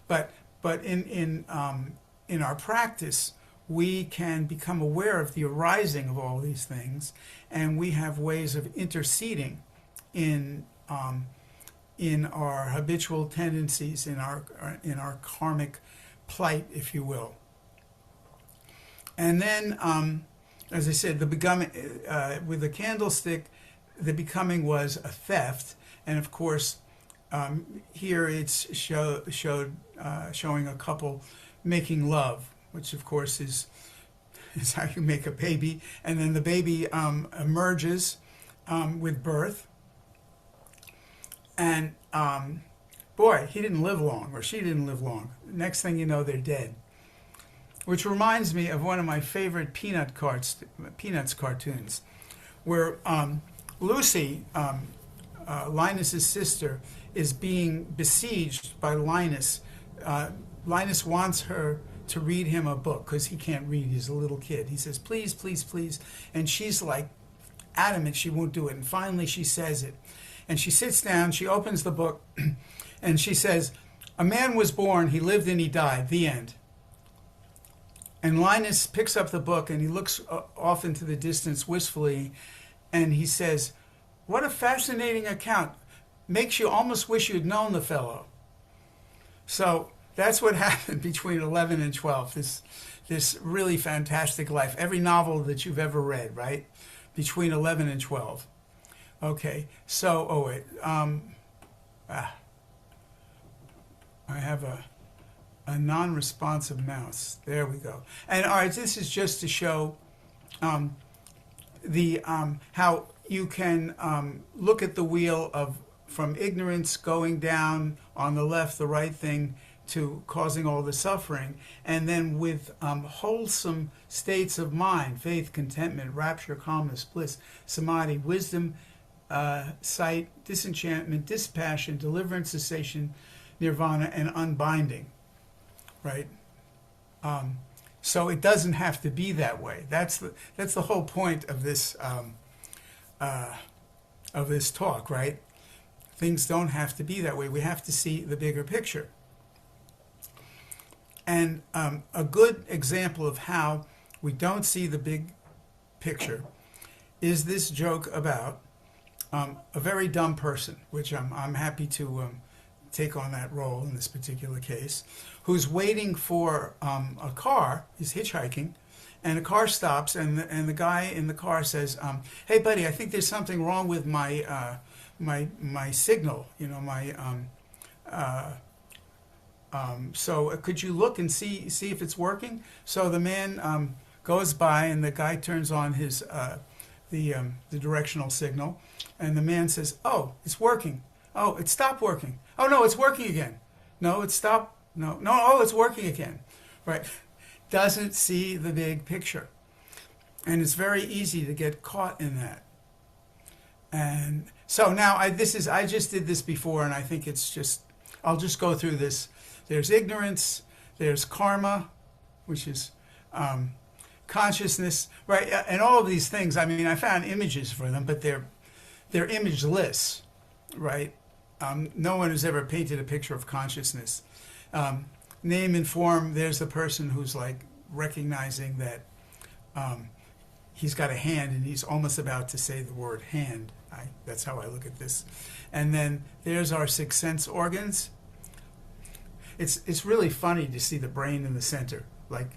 But in our practice, we can become aware of the arising of all these things, and we have ways of interceding in our habitual tendencies, in our karmic plight, if you will. And then, as I said, the becoming with the candlestick, the becoming was a theft, and of course, here it's showing a couple making love, which of course is how you make a baby, and then the baby emerges with birth, and boy, he didn't live long, or she didn't live long. Next thing you know, they're dead. Which reminds me of one of my favorite Peanuts cartoons, where Lucy, Linus's sister, is being besieged by Linus. Linus wants her to read him a book because he can't read. He's a little kid. He says, please, please, please. And she's like adamant she won't do it. And finally she says it. And she sits down, she opens the book, and she says, a man was born, he lived and he died, the end. And Linus picks up the book and he looks off into the distance wistfully, and he says, what a fascinating account. Makes you almost wish you'd known the fellow. So that's what happened between 11 and 12, this really fantastic life. Every novel that you've ever read, right? Between 11 and 12. Okay, so, oh wait, I have a non-responsive mouse. There we go. And all right, this is just to show how you can look at the wheel from ignorance going down on the left, the right thing, to causing all the suffering, and then with wholesome states of mind, faith, contentment, rapture, calmness, bliss, samadhi, wisdom, sight, disenchantment, dispassion, deliverance, cessation, nirvana, and unbinding, right? So it doesn't have to be that way. That's the whole point of this talk, right? Things don't have to be that way. We have to see the bigger picture. And a good example of how we don't see the big picture is this joke about a very dumb person, which I'm happy to take on that role in this particular case, who's waiting for a car. He's hitchhiking, and a car stops, and the guy in the car says, "Hey, buddy, I think there's something wrong with my my signal. You know, so could you look and see if it's working?" So the man goes by, and the guy turns on his the directional signal, and the man says, "Oh, it's working. Oh, it stopped working. Oh no, it's working again. No, it stopped. No, oh, it's working again." Right? Doesn't see the big picture, and it's very easy to get caught in that. And so now I just did this before, and I think I'll just go through this. There's ignorance, there's karma, which is consciousness, right? And all of these things, I mean, I found images for them, but they're imageless, right? No one has ever painted a picture of consciousness. Name and form, there's the person who's like recognizing that he's got a hand and he's almost about to say the word hand. That's how I look at this. And then there's our six sense organs. It's really funny to see the brain in the center. Like,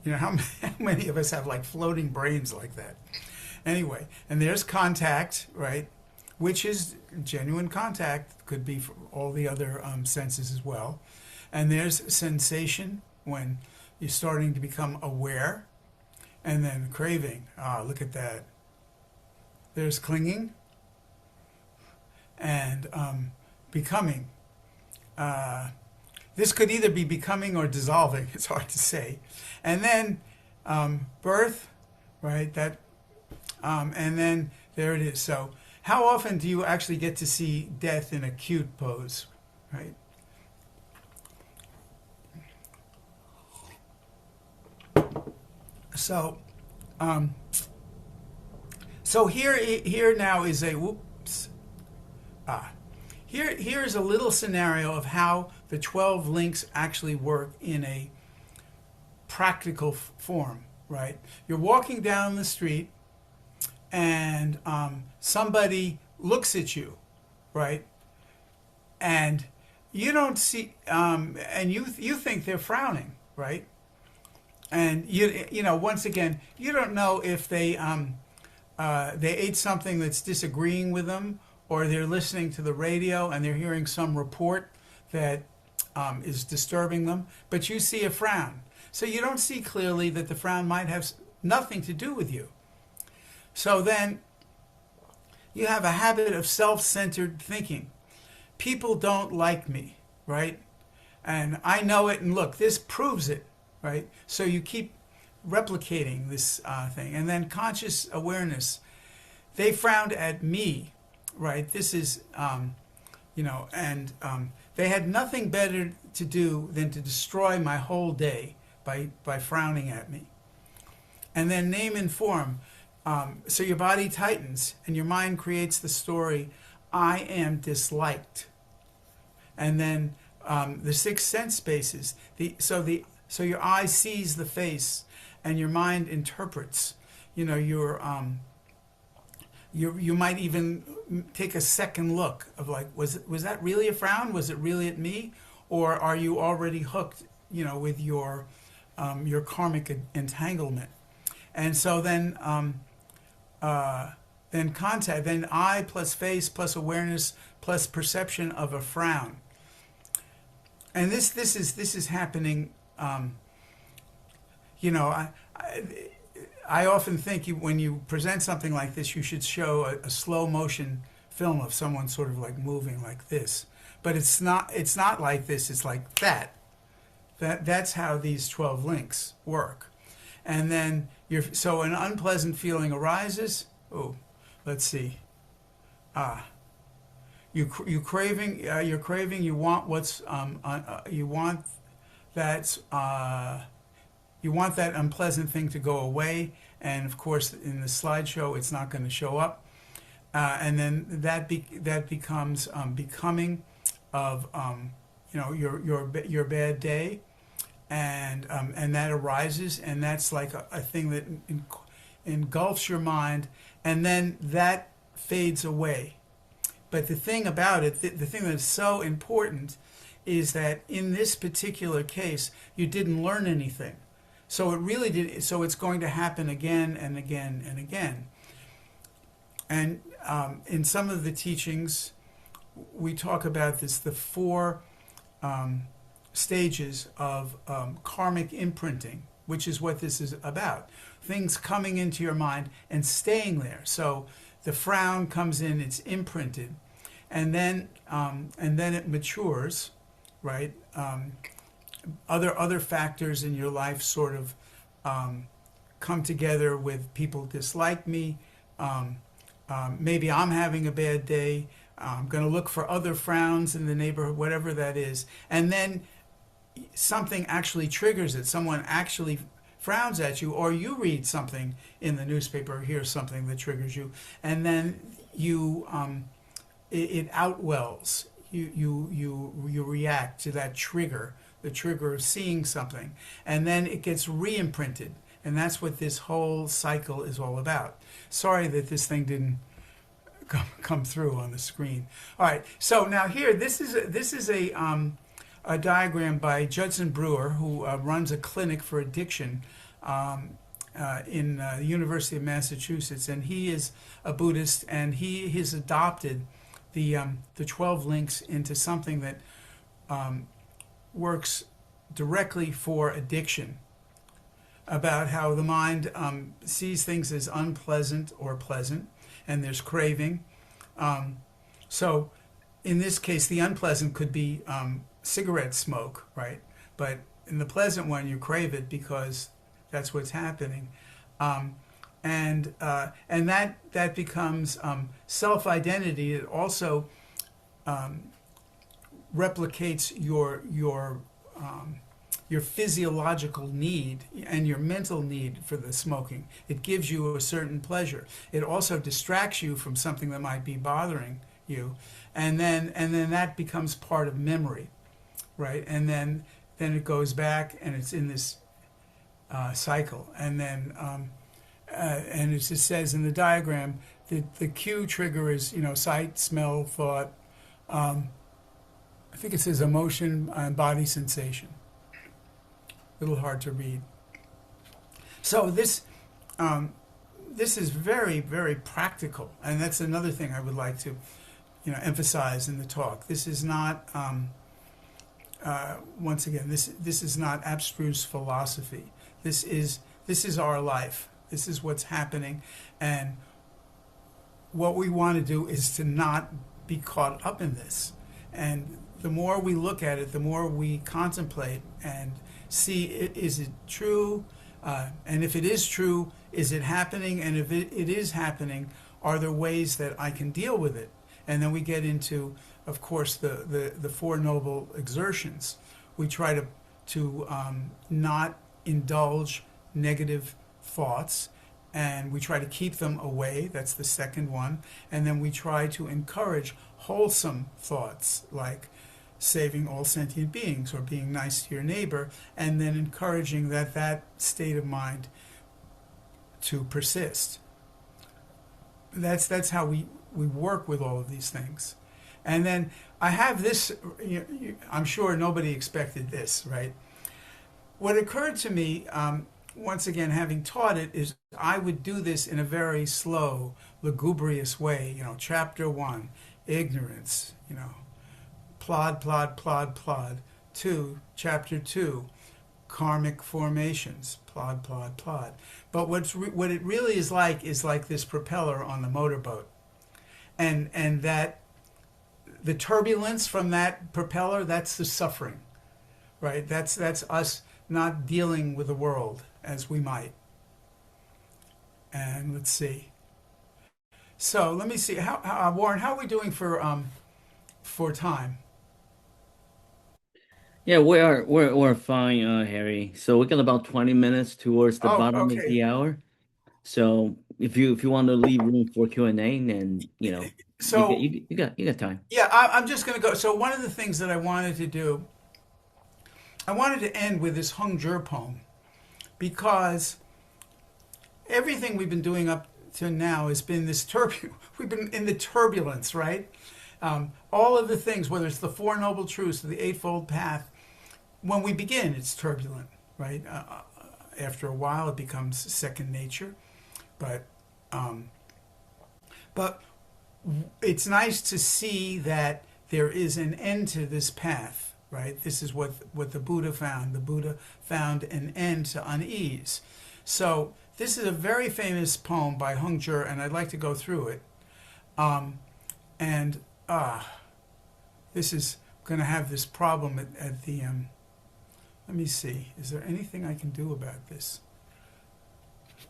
you know, how many of us have like floating brains like that? Anyway, and there's contact, right? Which is genuine contact, could be for all the other senses as well. And there's sensation, when you're starting to become aware. And then craving, look at that. There's clinging and becoming. This could either be becoming or dissolving. It's hard to say. And then birth, right? That, and then there it is. So how often do you actually get to see death in acute pose, right? So, so here now is a whoops. Here is a little scenario of how the 12 links actually work in a practical form, right? You're walking down the street, and somebody looks at you, right? And you don't see, and you think they're frowning, right? And you know, once again, you don't know if they ate something that's disagreeing with them, or they're listening to the radio and they're hearing some report that is disturbing them, but you see a frown. So you don't see clearly that the frown might have nothing to do with you. So then you have a habit of self-centered thinking. People don't like me, right? And I know it, and look, this proves it, right? So you keep replicating this thing. And then conscious awareness, they frowned at me, right? This is, they had nothing better to do than to destroy my whole day by frowning at me. And then name and form. So your body tightens and your mind creates the story, I am disliked. And then the sixth sense spaces. So your eye sees the face and your mind interprets. You might even take a second look of like, was that really a frown? Was it really at me? Or are you already hooked, with your karmic entanglement? And so then contact, then eye plus face plus awareness plus perception of a frown. And this is happening. I often think when you present something like this, you should show a slow motion film of someone sort of like moving like this. But it's not like this. It's like that. That's how these 12 links work. And then so an unpleasant feeling arises. Oh, let's see. You're craving. You want what's. You want that. You want that unpleasant thing to go away. And of course, in the slideshow, it's not going to show up. And then that becomes becoming of your bad day, and that arises, and that's like a thing that engulfs your mind, and then that fades away. But the thing about it, the thing that is so important, is that in this particular case, you didn't learn anything. So it really did. So it's going to happen again and again and again. And in some of the teachings, we talk about this, the 4 stages of karmic imprinting, which is what this is about. Things coming into your mind and staying there. So the frown comes in, it's imprinted, and then it matures, right? Other factors in your life sort of come together with people dislike me. Maybe I'm having a bad day. I'm going to look for other frowns in the neighborhood, whatever that is. And then something actually triggers it. Someone actually frowns at you, or you read something in the newspaper or hear something that triggers you. And then it outwells. You react to that trigger, the trigger of seeing something. And then it gets re-imprinted. And that's what this whole cycle is all about. Sorry that this thing didn't come through on the screen. All right, so now here, this is a diagram by Judson Brewer, who runs a clinic for addiction in the University of Massachusetts, and he is a Buddhist, and he has adopted the 12 links into something that works directly for addiction, about how the mind sees things as unpleasant or pleasant, and there's craving. So in this case, the unpleasant could be cigarette smoke, right? But in the pleasant one, you crave it because that's what's happening. And that becomes self-identity. It also replicates your physiological need and your mental need for the smoking. It gives you a certain pleasure. It also distracts you from something that might be bothering you, and then that becomes part of memory, right? And then it goes back, and it's in this cycle. And then and it just says in the diagram that the cue trigger is sight, smell, thought. I think it says emotion and body sensation. A little hard to read. So this is very, very practical, and that's another thing I would like to emphasize in the talk. This is not once again, this is not abstruse philosophy. This is our life. This is what's happening, and what we want to do is to not be caught up in this. And the more we look at it, the more we contemplate and see, is it true? And if it is true, is it happening? And if it is happening, are there ways that I can deal with it? And then we get into, of course, the Four Noble Exertions. We try to not indulge negative thoughts, and we try to keep them away. That's the second one. And then we try to encourage wholesome thoughts, like saving all sentient beings or being nice to your neighbor, and then encouraging that state of mind to persist. That's how we work with all of these things. And then I have this, I'm sure nobody expected this, right? What occurred to me, once again, having taught it, is I would do this in a very slow, lugubrious way. Chapter 1, ignorance, plod, plod, plod, plod. Chapter 2, karmic formations, plod, plod, plod. But what it really is like this propeller on the motorboat. And that the turbulence from that propeller, that's the suffering, right? That's us not dealing with the world as we might. And let's see. So let me see. Warren, how are we doing for time? Yeah, we're fine, Harry. So we got about 20 minutes towards the Oh, bottom of okay. the hour. So if you want to leave room for Q&A, then So you got time. yeah, I'm just going to go. So one of the things that I wanted to do, I wanted to end with this Hung Jur poem, because everything we've been doing up to now has been this we've been in the turbulence, right? All of the things, whether it's the Four Noble Truths or the Eightfold Path, when we begin, it's turbulent, right? After a while, it becomes second nature, but but it's nice to see that there is an end to this path, right? This is what the Buddha found. The Buddha found an end to unease. So this is a very famous poem by Hung Jur, and I'd like to go through it. And this is going to have this problem at the, let me see, is there anything I can do about this?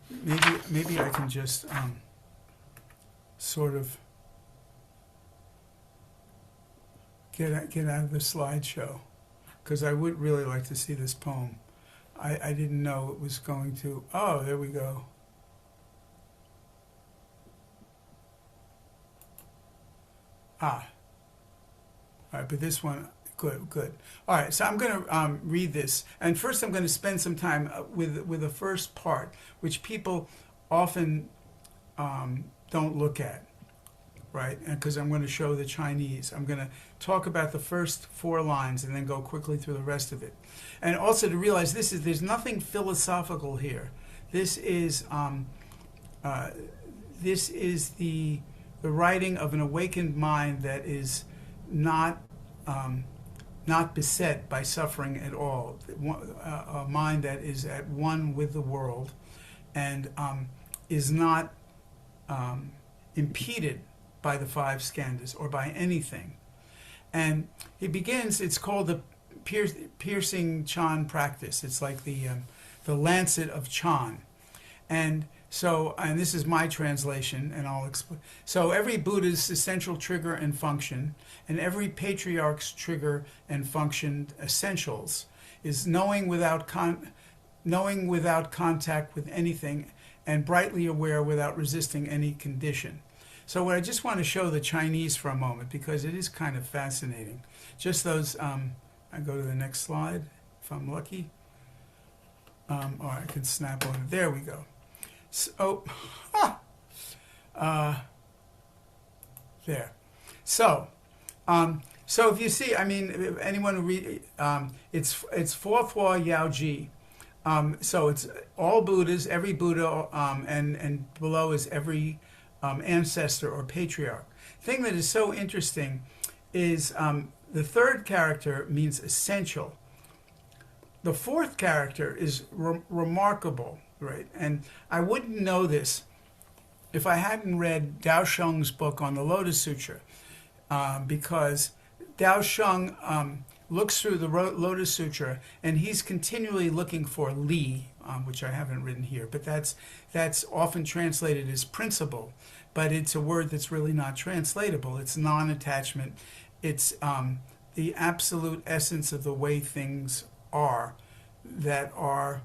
Maybe I can just sort of get out of the slideshow, because I would really like to see this poem. I didn't know it was going to, oh, there we go. All right, but this one, good. All right, so I'm going to read this, and first I'm going to spend some time with the first part, which people often don't look at, right? And because I'm going to show the Chinese, I'm going to talk about the first 4 lines and then go quickly through the rest of it, and also to realize there's nothing philosophical here. This is the writing of an awakened mind that is not beset by suffering at all. A mind that is at one with the world, and is not impeded by the 5 skandhas or by anything. And he begins. It's called the piercing Chan practice. It's like the lancet of Chan, and this is my translation, and I'll explain. So every Buddha's essential trigger and function, and every patriarch's trigger and function essentials, is knowing without contact with anything, and brightly aware without resisting any condition. So what I just want to show the Chinese for a moment, because it is kind of fascinating. Just those, I go to the next slide, if I'm lucky. Or I can snap on it. There we go. So, there. So if you see, I mean, if anyone who read, it's Fourth Hua Yao Ji. So it's all Buddhas, every Buddha, and below is every ancestor or patriarch. Thing that is so interesting is The third character means essential. The fourth character is remarkable, right? And I wouldn't know this if I hadn't read Dao Sheng's book on the Lotus Sutra, because Dao Sheng looks through the Lotus Sutra, and he's continually looking for li, which I haven't written here, but that's often translated as principle, but it's a word that's really not translatable. It's non-attachment. It's the absolute essence of the way things are, that are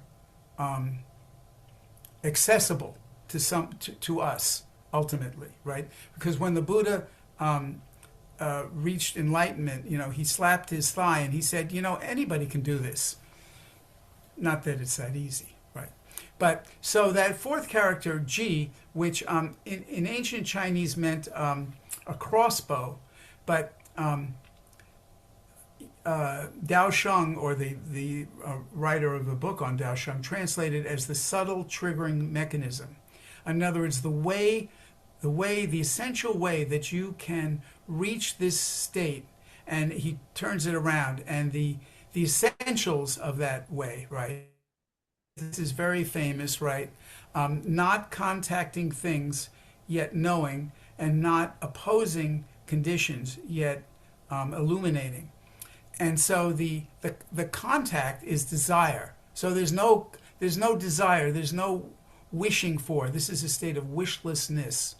accessible to us ultimately, right? Because when the Buddha reached enlightenment, he slapped his thigh and he said, anybody can do this. Not that it's that easy, right? But so that fourth character, Ji, which in ancient Chinese meant a crossbow, but Dao Sheng, or the writer of the book on Dao Sheng, translated as the subtle triggering mechanism. In other words, the essential way that you can reach this state, and he turns it around, and the essentials of that way, right? This is very famous, right? Not contacting things, yet knowing, and not opposing conditions, yet illuminating. And so the contact is desire. So there's no desire. There's no wishing for. This is a state of wishlessness.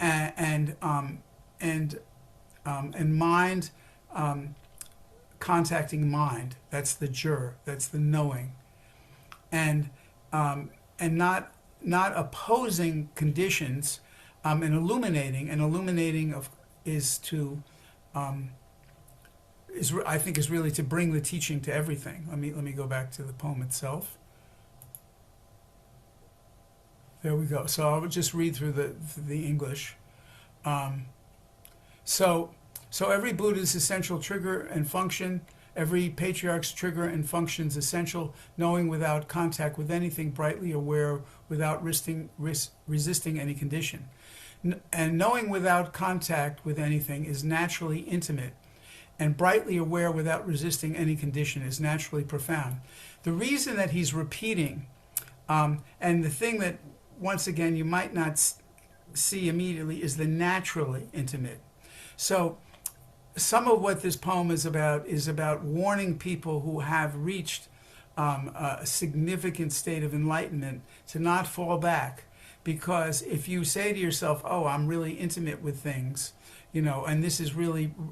And mind contacting mind. That's the jur. That's the knowing. And not opposing conditions, and illuminating. And illuminating is to I think is really to bring the teaching to everything. Let me go back to the poem itself. There we go. So I'll just read through the English. So every Buddha's essential trigger and function, every patriarch's trigger and function's essential, knowing without contact with anything, brightly aware without resisting any condition. And knowing without contact with anything is naturally intimate, and brightly aware without resisting any condition is naturally profound. The reason that he's repeating, and the thing that, once again, you might not see immediately, is the naturally intimate. So some of what this poem is about warning people who have reached a significant state of enlightenment to not fall back. Because if you say to yourself, oh, I'm really intimate with things, and this is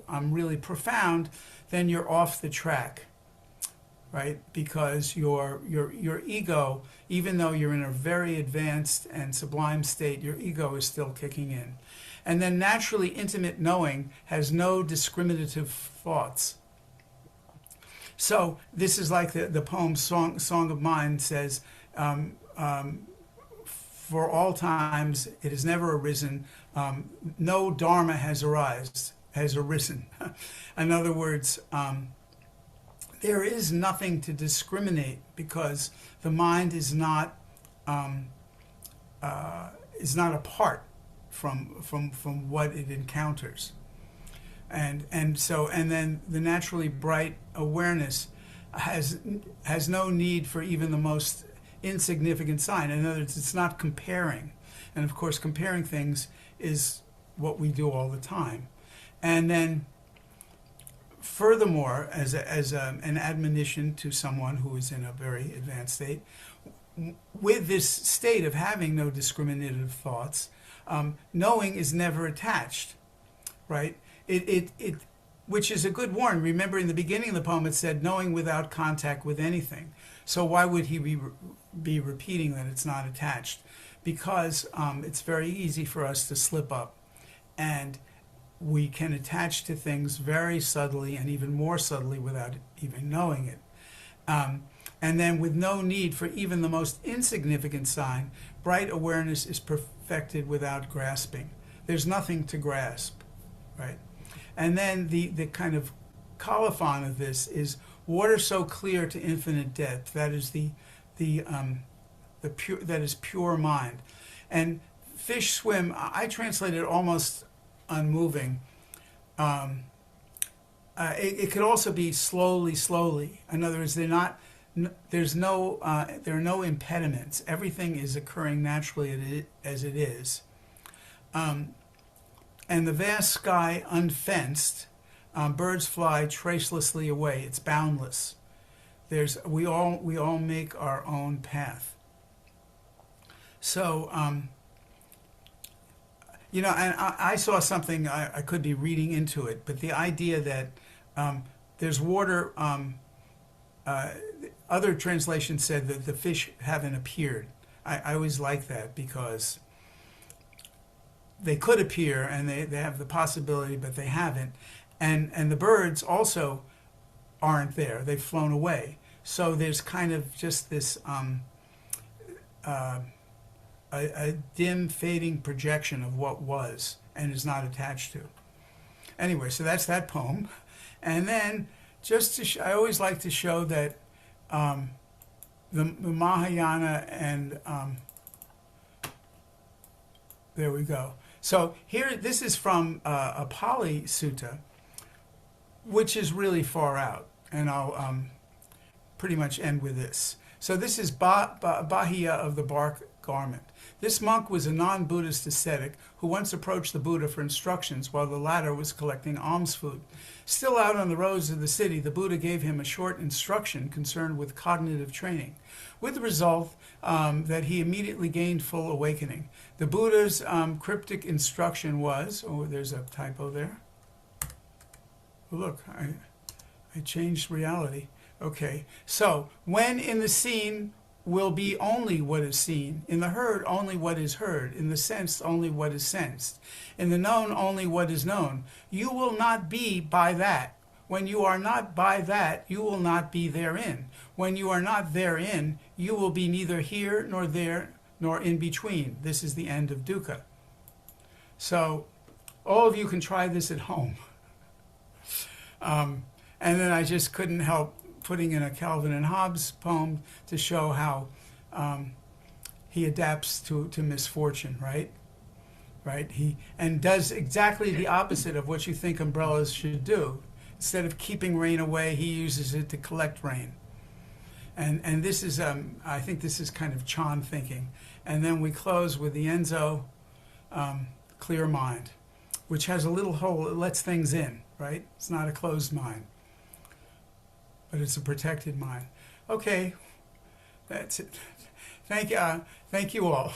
I'm really profound, then you're off the track, right? Because your ego, even though you're in a very advanced and sublime state, your ego is still kicking in. And then naturally intimate knowing has no discriminative thoughts. So this is like the poem Song of Mind says, for all times it has never arisen, no Dharma has arisen. In other words, there is nothing to discriminate, because the mind is not apart from what it encounters, and then the naturally bright awareness has no need for even the most insignificant sign. In other words, it's not comparing, and of course comparing things is what we do all the time. And then furthermore, as an admonition to someone who is in a very advanced state, with this state of having no discriminative thoughts, knowing is never attached, right? Which is a good warning. Remember, in the beginning of the poem it said knowing without contact with anything. So why would he be repeating that it's not attached? Because it's very easy for us to slip up, and we can attach to things very subtly, and even more subtly without even knowing it. And then with no need for even the most insignificant sign, bright awareness is perfected without grasping. There's nothing to grasp, right? And then the kind of colophon of this is water so clear to infinite depth. That is the pure, that is pure mind. And fish swim, I translated almost unmoving. it could also be slowly, slowly. In other words, there are no impediments. Everything is occurring naturally as it is. And the vast sky unfenced, birds fly tracelessly away. It's boundless. We all make our own path. So, and I saw something, I could be reading into it, but the idea that there's water, other translations said that the fish haven't appeared. I always like that because they could appear and they have the possibility, but they haven't. And the birds also aren't there. They've flown away. So there's kind of just this a dim, fading projection of what was and is not attached to. Anyway, so that's that poem. And then just to I always like to show that the Mahayana and there we go. So here, this is from a Pali Sutta, which is really far out, and I'll pretty much end with this. So this is Bahia of the bark garment. This monk was a non-Buddhist ascetic who once approached the Buddha for instructions while the latter was collecting alms food. Still out on the roads of the city, the Buddha gave him a short instruction concerned with cognitive training, with the result that he immediately gained full awakening. The Buddha's cryptic instruction was, oh, there's a typo there. Oh, look, I changed reality. Okay, so when in the seen will be only what is seen, in the heard only what is heard, in the sensed only what is sensed, in the known only what is known. You will not be by that. When you are not by that, you will not be therein. When you are not therein, you will be neither here nor there nor in between. This is the end of dukkha. So all of you can try this at home. And then I just couldn't help putting in a Calvin and Hobbes poem to show how he adapts to misfortune, right? He does exactly the opposite of what you think umbrellas should do. Instead of keeping rain away, he uses it to collect rain. And this is, I think this is kind of Chan thinking. And then we close with the Enzo, clear mind, which has a little hole, it lets things in, right? It's not a closed mind, but it's a protected mind. Okay, that's it. Thank you all.